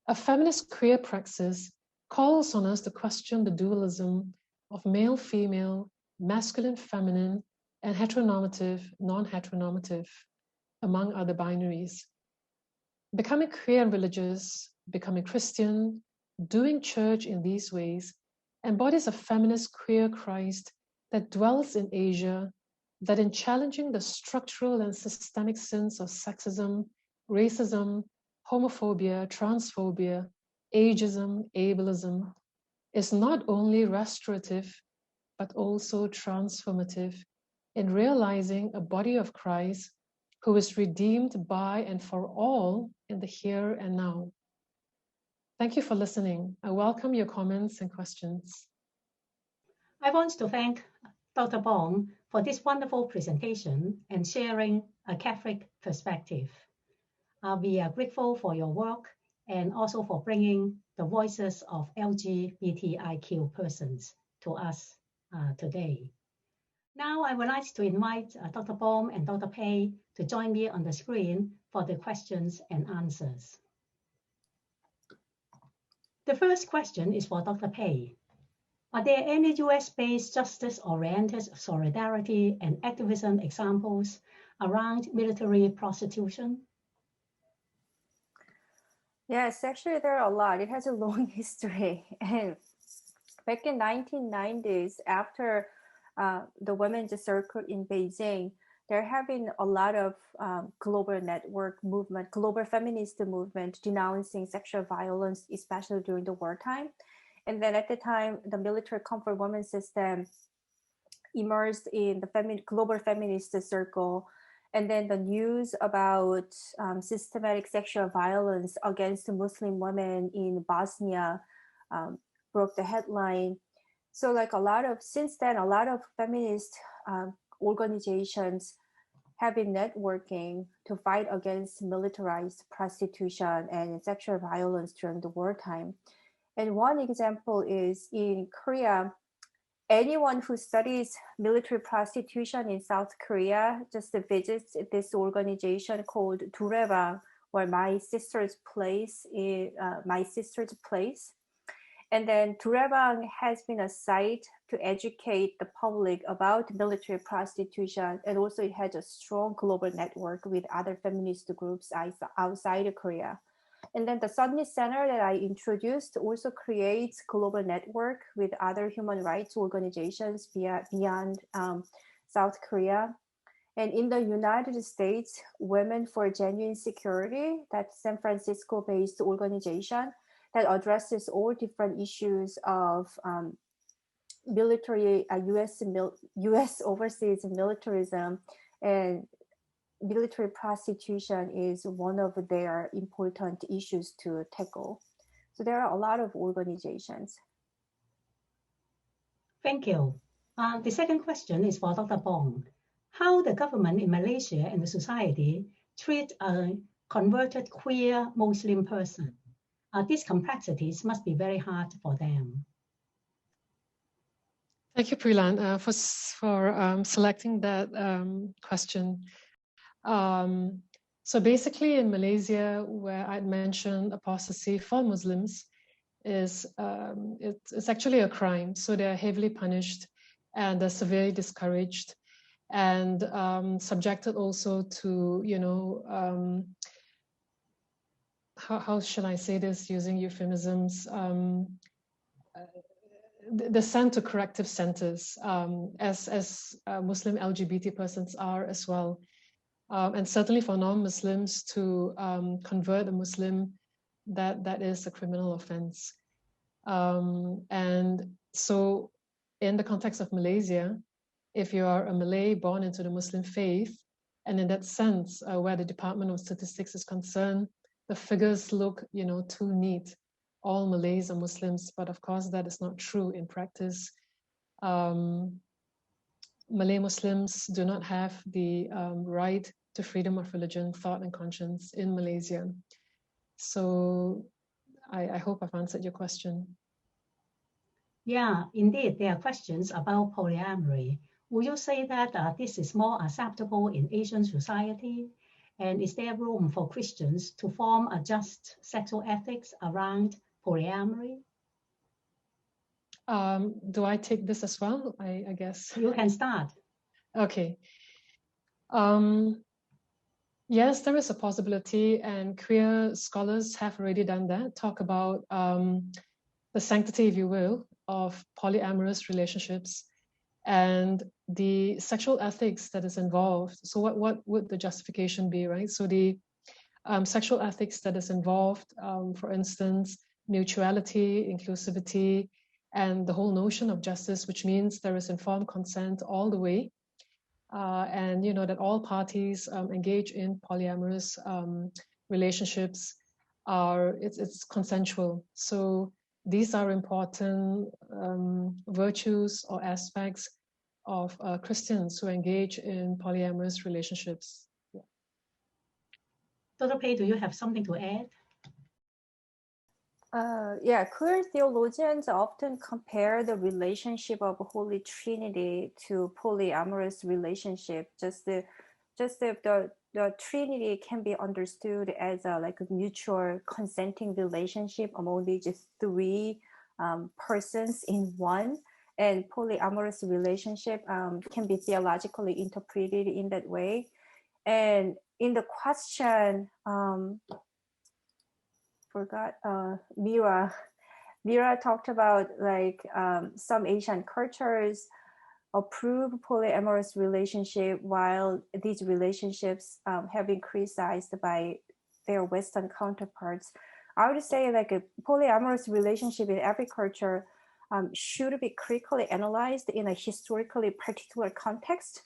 A feminist queer praxis calls on us to question the dualism of male-female, masculine-feminine, and heteronormative, non-heteronormative, among other binaries. Becoming queer and religious, becoming Christian, doing church in these ways, embodies a feminist queer Christ that dwells in Asia, that in challenging the structural and systemic sins of sexism, racism, homophobia, transphobia, ageism, ableism, is not only restorative, but also transformative in realizing a body of Christ who is redeemed by and for all in the here and now. Thank you for listening. I welcome your comments and questions. I want to thank Dr. Bong for this wonderful presentation and sharing a Catholic perspective. We are grateful for your work and also for bringing the voices of LGBTIQ persons to us today. Now I would like to invite Dr. Bong and Dr. Pay to join me on the screen for the questions and answers. The first question is for Dr. Pay. Are there any US-based justice-oriented solidarity and activism examples around military prostitution? Yes, actually there are a lot. It has a long history. And back in 1990s, after the women's circle in Beijing, there have been a lot of global network movement, global feminist movement denouncing sexual violence, especially during the wartime. And then at the time, the military comfort women system emerged in the global feminist circle. And then the news about systematic sexual violence against Muslim women in Bosnia broke the headline. So since then, a lot of feminist organizations have been networking to fight against militarized prostitution and sexual violence during the wartime. And one example is in Korea. Anyone who studies military prostitution in South Korea just visits this organization called Durebang, or My Sister's Place. And then Durebang has been a site to educate the public about military prostitution, and also it has a strong global network with other feminist groups outside of Korea. And then the Sunni Center that I introduced also creates global network with other human rights organizations beyond South Korea. And in the United States, Women for Genuine Security, that's San Francisco-based organization that addresses all different issues of military, U.S. overseas militarism, and military prostitution is one of their important issues to tackle. So there are a lot of organizations. Thank you. The second question is for Dr. Bong. How the government in Malaysia and the society treat a converted queer Muslim person? These complexities must be very hard for them. Thank you, Prilan, for selecting that question. So basically in Malaysia, where I'd mentioned apostasy for Muslims it's actually a crime. So they're heavily punished and they're severely discouraged and subjected also to, how shall I say this using euphemisms? They're sent to corrective centers as Muslim LGBT persons are as well. And certainly for non-Muslims to convert a Muslim, that is a criminal offense. And so in the context of Malaysia, if you are a Malay born into the Muslim faith, and in that sense, where the Department of Statistics is concerned, the figures look, too neat. All Malays are Muslims, but of course that is not true in practice. Malay Muslims do not have the right to freedom of religion, thought, and conscience in Malaysia. So I hope I've answered your question. Yeah, indeed, there are questions about polyamory. Would you say that this is more acceptable in Asian society? And is there room for Christians to form a just sexual ethics around polyamory? Do I take this as well? I guess. You can start. Okay. Yes, there is a possibility, and queer scholars have already done that, talk about the sanctity, if you will, of polyamorous relationships and the sexual ethics that is involved. So what would the justification be, right? So the sexual ethics that is involved, for instance, mutuality, inclusivity, and the whole notion of justice, which means there is informed consent all the way, and that all parties engage in polyamorous relationships it's consensual. So these are important virtues or aspects of Christians who engage in polyamorous relationships. Dr. Pay, do you have something to add? Yeah, queer theologians often compare the relationship of Holy Trinity to polyamorous relationship. Just if the Trinity can be understood as a mutual consenting relationship among these three persons in one, and polyamorous relationship can be theologically interpreted in that way. And in the question, Mira talked about some Asian cultures approve polyamorous relationship, while these relationships have been criticized by their Western counterparts. I would say a polyamorous relationship in every culture should be critically analyzed in a historically particular context,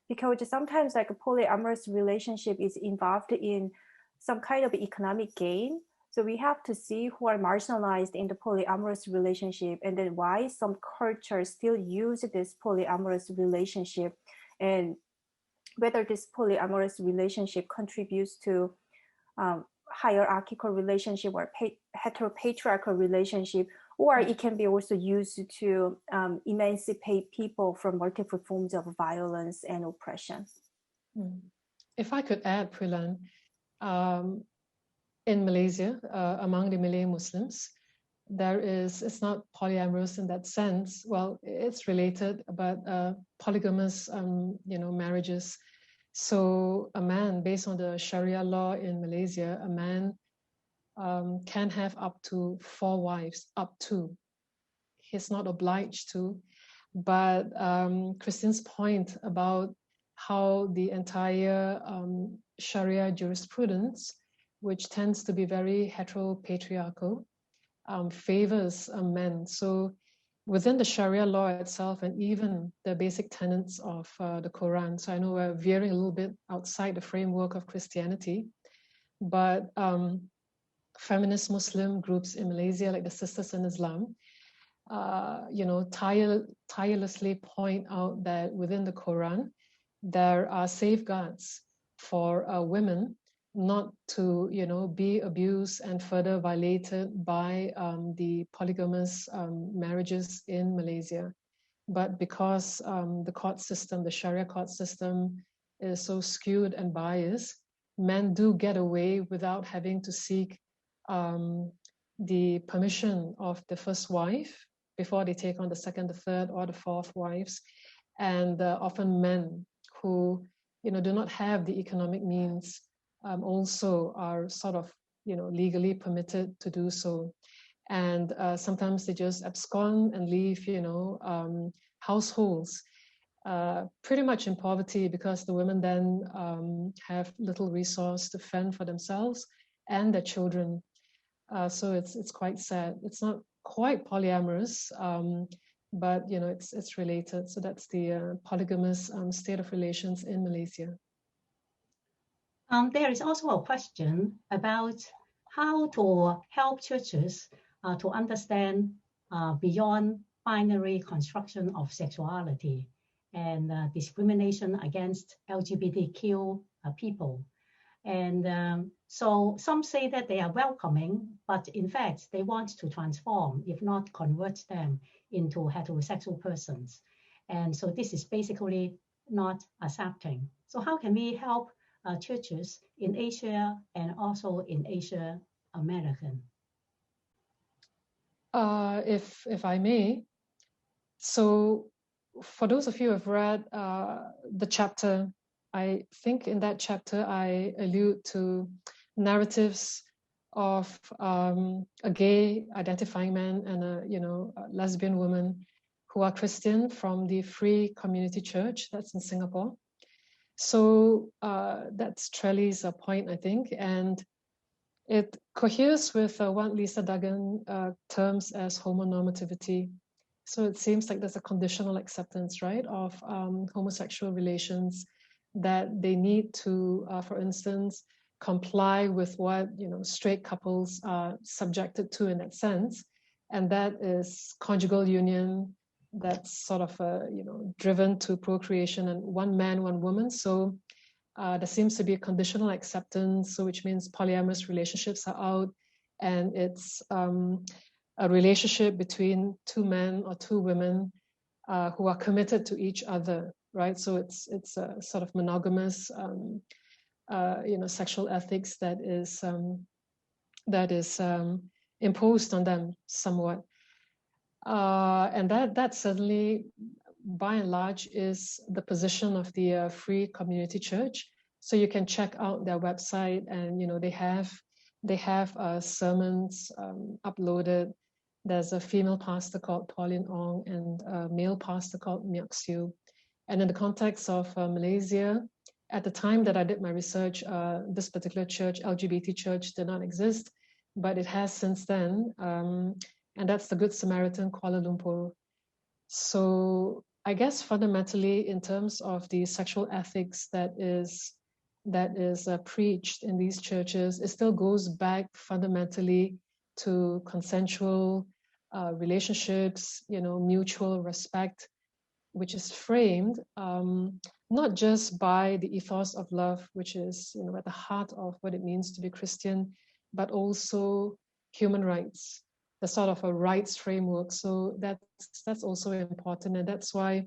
because sometimes a polyamorous relationship is involved in some kind of economic gain. So we have to see who are marginalized in the polyamorous relationship, and then why some cultures still use this polyamorous relationship, and whether this polyamorous relationship contributes to hierarchical relationship or heteropatriarchal relationship, or it can be also used to emancipate people from multiple forms of violence and oppression. If I could add, Prillan, in Malaysia, among the Malay Muslims, it's not polyamorous in that sense. Well, it's related, but polygamous, marriages. So a man, based on the Sharia law in Malaysia, a man can have up to 4 wives, up to. He's not obliged to. But Christine's point about how the entire Sharia jurisprudence, which tends to be very heteropatriarchal, favors men. So within the Sharia law itself, and even the basic tenets of the Quran, so I know we're veering a little bit outside the framework of Christianity, but feminist Muslim groups in Malaysia, like the Sisters in Islam, tirelessly point out that within the Quran, there are safeguards for women not to, be abused and further violated by the polygamous marriages in Malaysia. But because the court system, the Sharia court system, is so skewed and biased, men do get away without having to seek the permission of the first wife before they take on the second, the third, or the fourth wives. And often men who, do not have the economic means also are sort of, legally permitted to do so. And sometimes they just abscond and leave, households pretty much in poverty, because the women then have little resource to fend for themselves and their children. So it's quite sad. It's not quite polyamorous, but it's related. So that's the polygamous state of relations in Malaysia. There is also a question about how to help churches to understand beyond binary construction of sexuality and discrimination against LGBTQ people. And so some say that they are welcoming, but in fact, they want to transform, if not convert them into heterosexual persons. And so this is basically not accepting. So how can we help churches in Asia and also in Asia American? If I may, so for those of you who have read the chapter, I think in that chapter I allude to narratives of a gay identifying man and a lesbian woman who are Christian from the Free Community Church that's in Singapore. So that's Trelly's point, I think, and it coheres with what Lisa Duggan terms as homonormativity. So it seems like there's a conditional acceptance, right, of homosexual relations, that they need to, for instance, comply with what, you know, straight couples are subjected to in that sense, and that is conjugal union, that's sort of you know, driven to procreation and one man, one woman. So there seems to be a conditional acceptance, so which means polyamorous relationships are out, and it's a relationship between two men or two women who are committed to each other, right? So it's a sort of monogamous, you know, sexual ethics that is imposed on them somewhat, and that certainly, by and large, is the position of the Free Community Church. So you can check out their website, and you know, they have sermons uploaded. There's a female pastor called Pauline Ong and a male pastor called Miak Siu. And in the context of Malaysia, at the time that I did my research, this particular church, LGBT church, did not exist, but it has since then. And that's the Good Samaritan Kuala Lumpur. So I guess fundamentally, in terms of the sexual ethics that is preached in these churches, it still goes back fundamentally to consensual relationships, you know, mutual respect, which is framed not just by the ethos of love, which is, you know, at the heart of what it means to be Christian, but also human rights, the sort of a rights framework. So that's also important, and that's why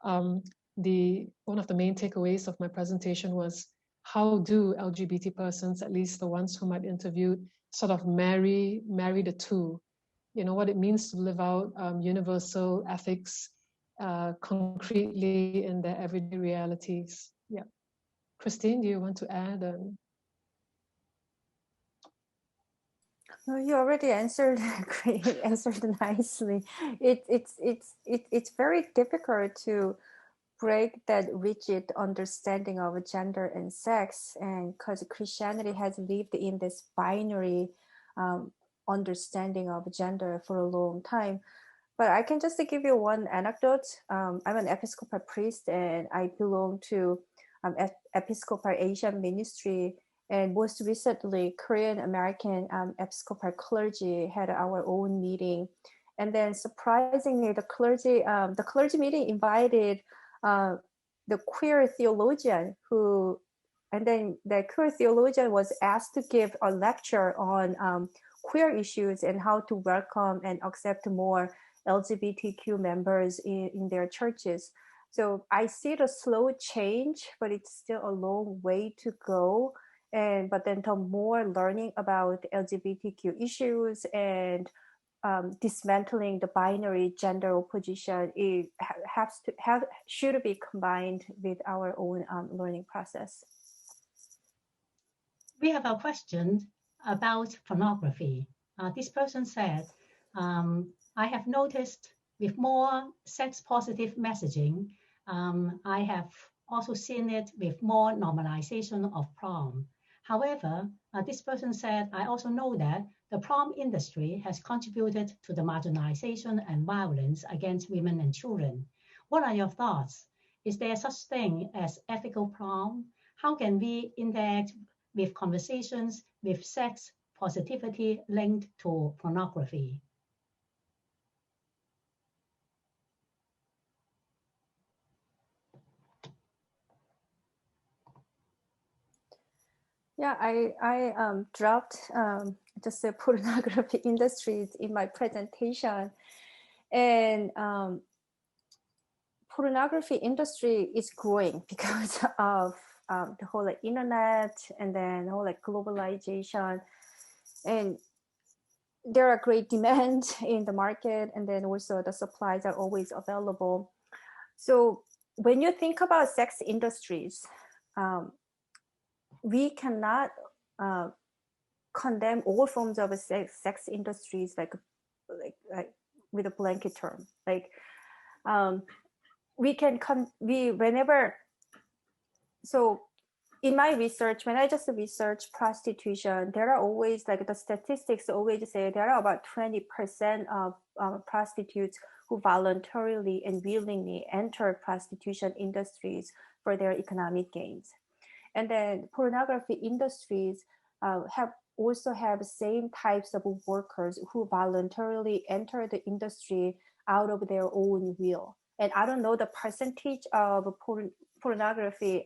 one of the main takeaways of my presentation was, how do LGBT persons, at least the ones whom I'd interviewed, sort of marry the two? You know, what it means to live out universal ethics concretely in their everyday realities. Yeah. Christine, do you want to add? No, you already answered answered nicely. It's very difficult to break that rigid understanding of gender and sex, and because Christianity has lived in this binary understanding of gender for a long time. But I can just give you one anecdote. I'm an Episcopal priest, and I belong to Episcopal Asian ministry. And most recently, Korean American Episcopal clergy had our own meeting. And then surprisingly, the clergy meeting invited the queer theologian and then the queer theologian was asked to give a lecture on queer issues and how to welcome and accept more LGBTQ members in their churches. So I see the slow change, but it's still a long way to go. But then the more learning about LGBTQ issues and dismantling the binary gender opposition, it should be combined with our own learning process. We have a question about pornography. This person said, I have noticed with more sex-positive messaging, I have also seen it with more normalization of prom. However, this person said, I also know that the prom industry has contributed to the marginalization and violence against women and children. What are your thoughts? Is there such thing as ethical prom? How can we interact with conversations with sex positivity linked to pornography? Yeah, I dropped just the pornography industries in my presentation, and pornography industry is growing because of the whole internet, and then the whole globalization, and there are great demand in the market, and then also the supplies are always available. So when you think about sex industries, we cannot condemn all forms of sex industries like with a blanket term. We can whenever. So in my research, when I just research prostitution, there are always, like, the statistics always say there are about 20% of prostitutes who voluntarily and willingly enter prostitution industries for their economic gains. And then pornography industries also have same types of workers who voluntarily enter the industry out of their own will. And I don't know the percentage of pornography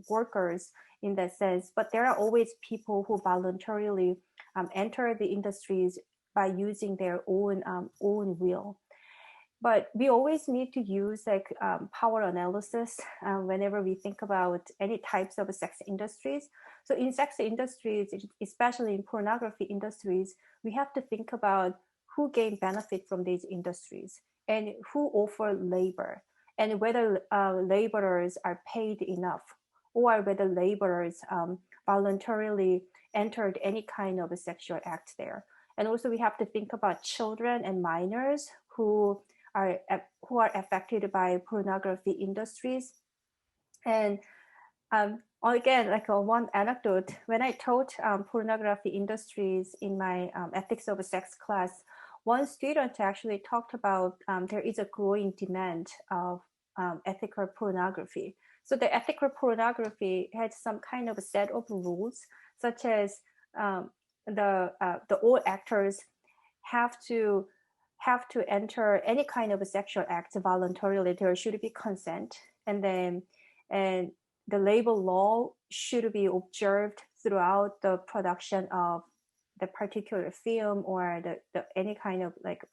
workers in that sense, but there are always people who voluntarily enter the industries by using their own will. But we always need to use, like, power analysis whenever we think about any types of sex industries. So in sex industries, especially in pornography industries, we have to think about who gain benefit from these industries and who offer labor, and whether laborers are paid enough, or whether laborers voluntarily entered any kind of a sexual act there. And also we have to think about children and minors who are affected by pornography industries. And again, like one anecdote, when I taught pornography industries in my ethics of sex class, one student actually talked about there is a growing demand of ethical pornography. So the ethical pornography had some kind of a set of rules, such as the all actors have to enter any kind of a sexual act voluntarily. There should be consent, and the labor law should be observed throughout the production of the particular film, or the any kind of, like,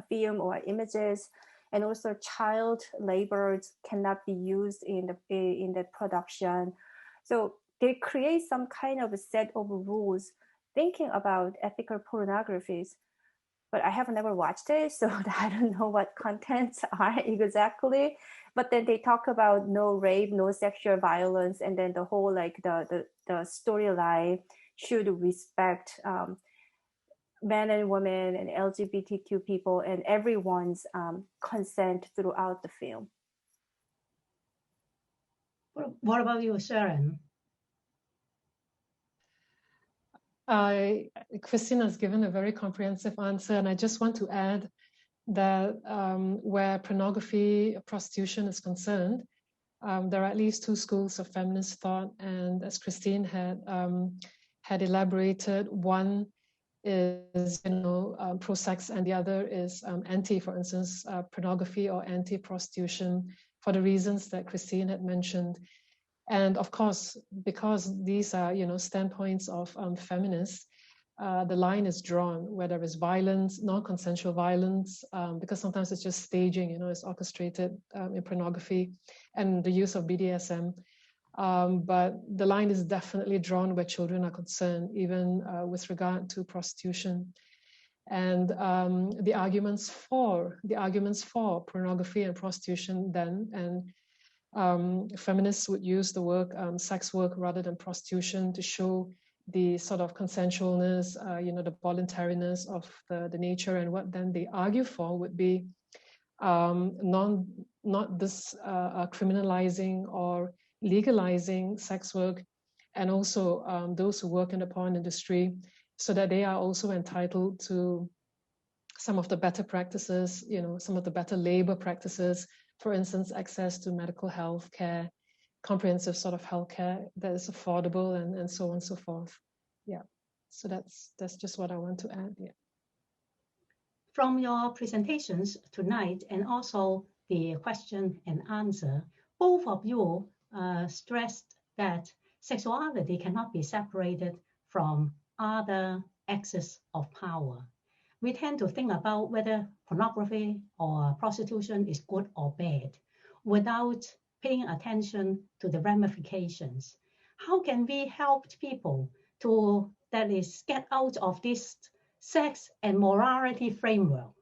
film or images. And also child laborers cannot be used in the production. So they create some kind of a set of rules thinking about ethical pornographies. But I have never watched it, so I don't know what contents are exactly. But then they talk about no rape, no sexual violence, and then the whole, like, the storyline should respect men and women and LGBTQ people and everyone's consent throughout the film. What about you, Sharon? Christine has given a very comprehensive answer, and I just want to add that where pornography, prostitution is concerned, there are at least two schools of feminist thought, and as Christine had elaborated, one is pro-sex, and the other is anti, for instance, pornography or anti-prostitution, for the reasons that Christine had mentioned. And of course, because these are standpoints of feminists, the line is drawn where there is violence, non-consensual violence, because sometimes it's just staging, it's orchestrated in pornography, and the use of BDSM. But the line is definitely drawn where children are concerned, even with regard to prostitution. And the arguments for pornography and prostitution then, and feminists would use the word sex work rather than prostitution to show the sort of consensualness, the voluntariness of the nature. And what then they argue for would be not this criminalizing or legalizing sex work, and also those who work in the porn industry, so that they are also entitled to some of the better practices, some of the better labor practices, for instance, access to medical health care, comprehensive sort of health care that is affordable, and so on and so forth. Yeah, so that's just what I want to add. Yeah. From your presentations tonight, and also the question and answer, both of you stressed that sexuality cannot be separated from other axes of power. We tend to think about whether pornography or prostitution is good or bad without paying attention to the ramifications. How can we help people to, that is, get out of this sex and morality framework?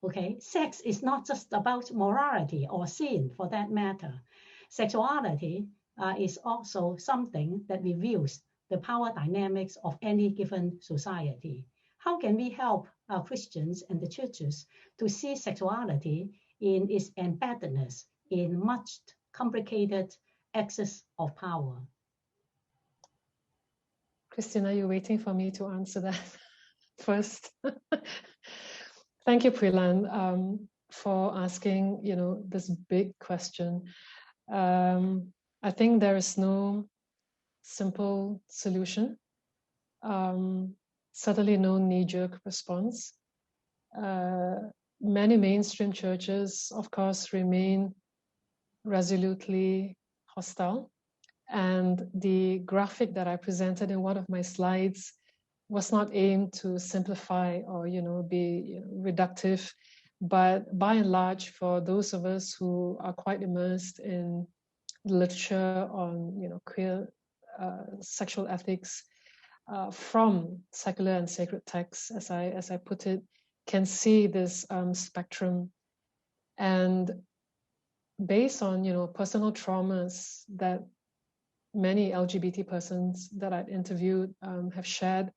Okay, sex is not just about morality or sin for that matter. Sexuality is also something that reveals the power dynamics of any given society. How can we help Christians and the churches to see sexuality in its embeddedness in much complicated axis of power? Christina, you're waiting for me to answer that first. Thank you, Prelan, for asking, this big question. I think there is no simple solution. Certainly no knee-jerk response. Many mainstream churches, of course, remain resolutely hostile. And the graphic that I presented in one of my slides was not aimed to simplify or, be reductive, but by and large, for those of us who are quite immersed in literature on, queer sexual ethics from secular and sacred texts, as I put it, can see this spectrum. And based on, personal traumas that many LGBT persons that I've interviewed have shared,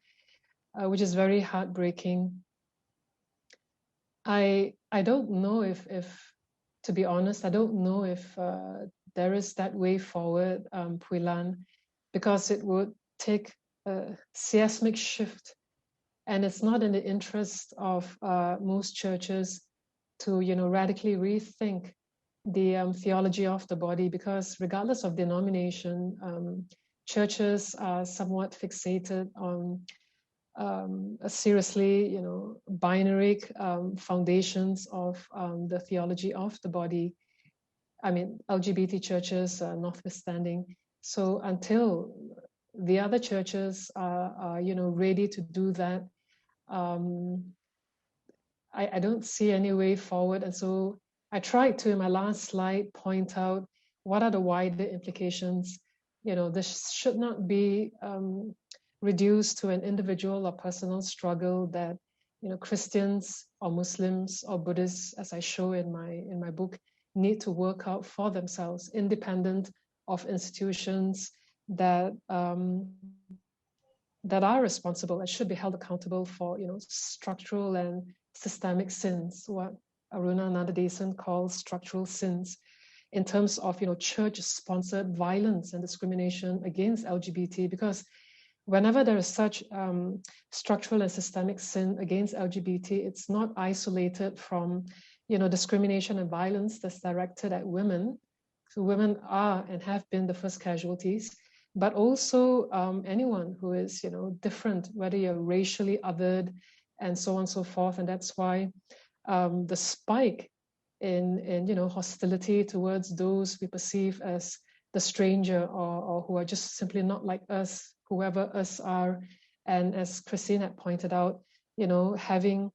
which is very heartbreaking. I don't know if to be honest, I don't know if there is that way forward, Puilan, because it would take a seismic shift, and it's not in the interest of most churches to, radically rethink the theology of the body, because regardless of denomination, churches are somewhat fixated on a seriously, binary foundations of the theology of the body. I mean, LGBT churches notwithstanding. So until the other churches are ready to do that, I don't see any way forward. And so I tried to, in my last slide, point out what are the wider implications. This should not be reduced to an individual or personal struggle that, Christians or Muslims or Buddhists, as I show in my book, need to work out for themselves, independent of institutions that that are responsible and should be held accountable for, structural and systemic sins, what Aruna Nandadesan calls structural sins, in terms of, church-sponsored violence and discrimination against LGBT, because whenever there is such structural and systemic sin against LGBT, it's not isolated from, discrimination and violence that's directed at women. So women are and have been the first casualties, but also anyone who is, different, whether you're racially othered and so on and so forth. And that's why the spike in hostility towards those we perceive as the stranger or who are just simply not like us, whoever us are. And as Christine had pointed out, having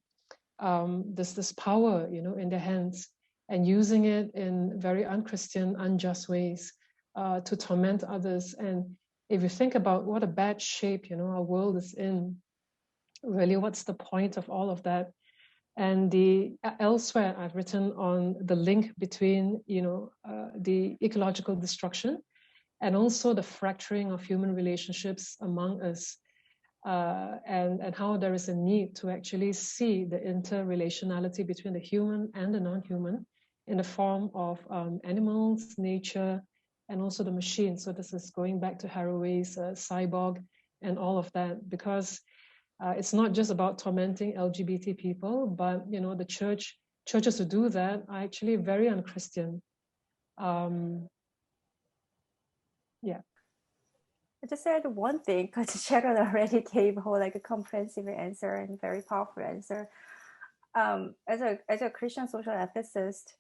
this power, in their hands and using it in very unchristian, unjust ways to torment others. And if you think about what a bad shape, our world is in, really, what's the point of all of that? And elsewhere, I've written on the link between, the ecological destruction and also the fracturing of human relationships among us, and how there is a need to actually see the interrelationality between the human and the non-human in the form of animals, nature, and also the machine. So this is going back to Haraway's cyborg and all of that, because it's not just about tormenting LGBT people, but the churches who do that are actually very unchristian. Yeah. I just add one thing, because Sharon already gave a comprehensive answer and very powerful answer. As a Christian social ethicist,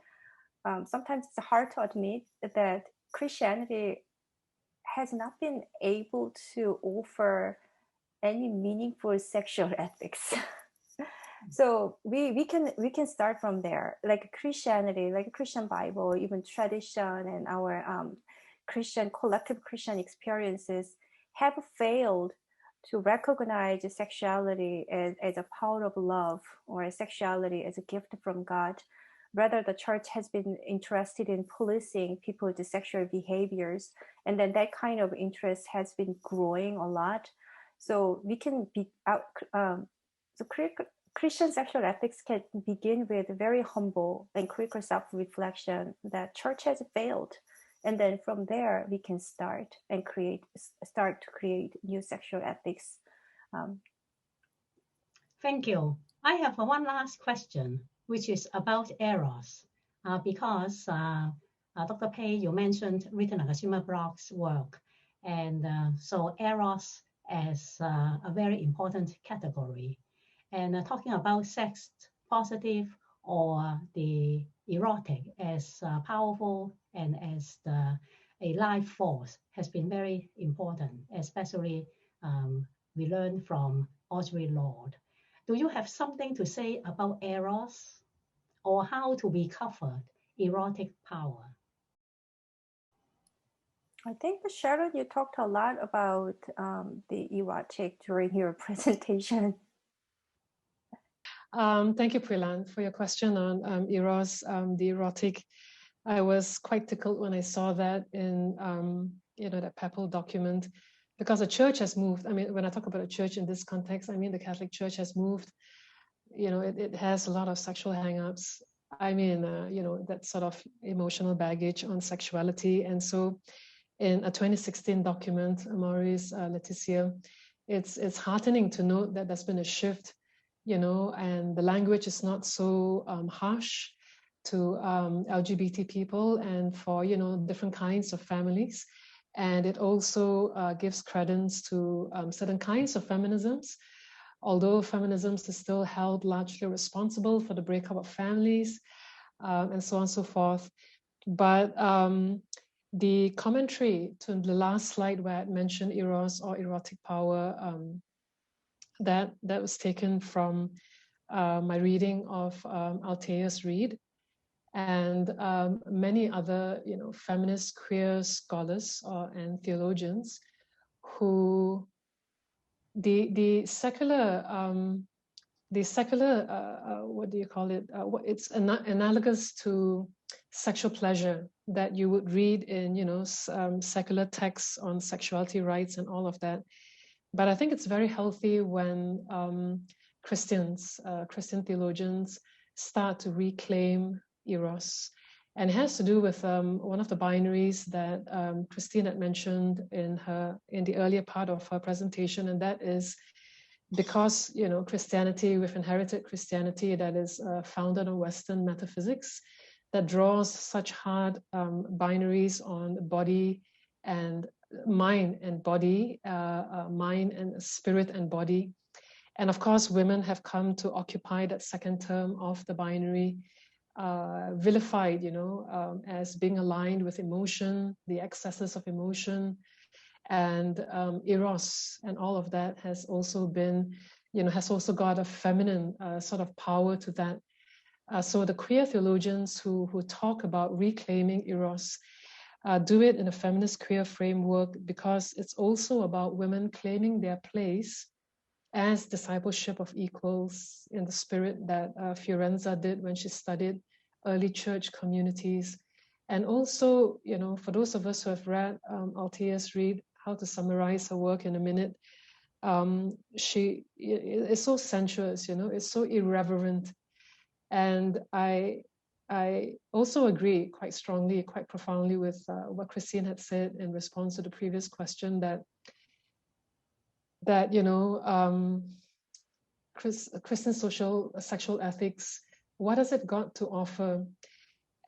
sometimes it's hard to admit that Christianity has not been able to offer any meaningful sexual ethics. So we can start from there, like Christianity, like Christian Bible, even tradition, and our collective Christian experiences have failed to recognize sexuality as a power of love, or sexuality as a gift from God. Rather, the church has been interested in policing people's sexual behaviors, and then that kind of interest has been growing a lot. So we can be out. So Christian sexual ethics can begin with very humble and critical self-reflection that church has failed And then from there, we can start to create new sexual ethics. Thank you. I have one last question, which is about eros, because Dr. Pay, you mentioned Rita Nagashima-Brock's work, and so eros as a very important category. And talking about sex positive or the erotic as powerful and as a life force has been very important, especially we learn from Audre Lorde. Do you have something to say about eros or how to recover erotic power? I think, Sharon, you talked a lot about the erotic during your presentation. Thank you, Pui-Lan, for your question on eros, the erotic. I was quite tickled when I saw that in that papal document, because the church has moved. I mean, when I talk about a church in this context, I mean the Catholic Church has moved. It has a lot of sexual hang-ups. I mean, that sort of emotional baggage on sexuality. And so in a 2016 document, Maurice Laetitia, it's heartening to note that there's been a shift, and the language is not so harsh to LGBT people and for, different kinds of families. And it also gives credence to certain kinds of feminisms, although feminisms is still held largely responsible for the breakup of families and so on and so forth. But the commentary to the last slide where I mentioned eros or erotic power, that was taken from my reading of Althæus Reid and many other, feminist queer scholars and theologians who the secular what do you call it? It's analogous to sexual pleasure that you would read in, secular texts on sexuality rights and all of that. But I think it's very healthy when Christian theologians start to reclaim eros. And it has to do with one of the binaries that Christine had mentioned in the earlier part of her presentation, and that is because Christianity, we've inherited Christianity that is founded on Western metaphysics that draws such hard binaries on body and mind and body, mind and spirit and body. And of course, women have come to occupy that second term of the binary, vilified, as being aligned with emotion, the excesses of emotion, and eros, and all of that has also been, has also got a feminine sort of power to that. So the queer theologians who talk about reclaiming eros do it in a feminist queer framework, because it's also about women claiming their place as discipleship of equals in the spirit that Fiorenza did when she studied early church communities. And also, for those of us who have read Althæus Reid, How to Summarize Her Work in a Minute, she is so sensuous, it's so irreverent. And I also agree quite strongly, quite profoundly with what Christine had said in response to the previous question, that Christian sexual ethics, what has it got to offer?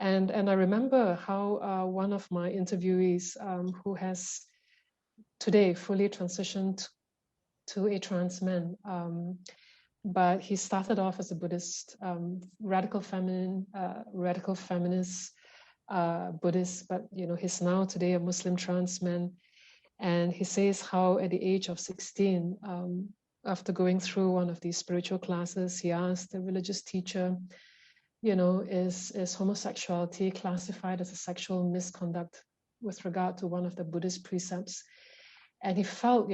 And I remember how one of my interviewees who has today fully transitioned to a trans man, but he started off as a Buddhist, radical feminist Buddhist, but he's now today a Muslim trans man. And he says how at the age of 16, after going through one of these spiritual classes, he asked the religious teacher, is homosexuality classified as a sexual misconduct with regard to one of the Buddhist precepts? And he felt,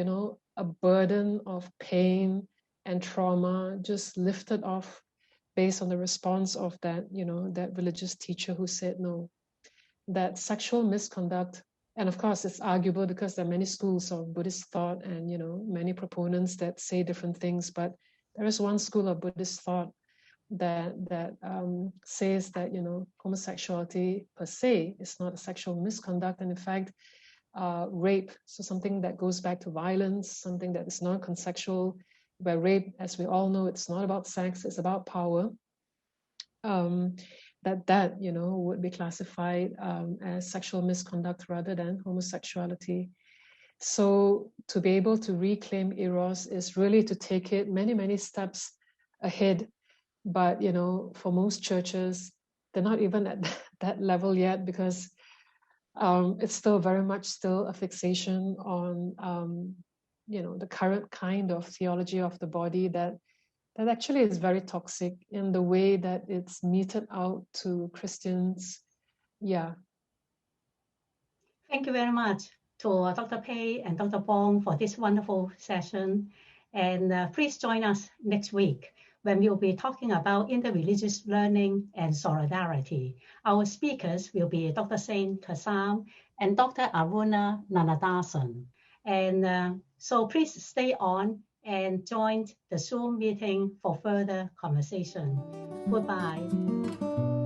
a burden of pain and trauma just lifted off based on the response of that, that religious teacher who said, no, that sexual misconduct. And of course, it's arguable because there are many schools of Buddhist thought and, many proponents that say different things. But there is one school of Buddhist thought that says that, you know, homosexuality per se is not a sexual misconduct, and in fact, rape, so something that goes back to violence, something that is non-consensual, where rape, as we all know, it's not about sex, it's about power, that you know, would be classified as sexual misconduct rather than homosexuality. So to be able to reclaim eros is really to take it many, many steps ahead. But, you know, for most churches, they're not even at that level yet, because it's still very much still a fixation on, you know, the current kind of theology of the body that actually is very toxic in the way that it's meted out to Christians. Yeah. Thank you very much to Dr. Pay and Dr. Bong for this wonderful session. And please join us next week when we'll be talking about interreligious learning and solidarity. Our speakers will be Dr. Sain Kasam and Dr. Aruna Nanadasan. And so please stay on and join the Zoom meeting for further conversation. Goodbye.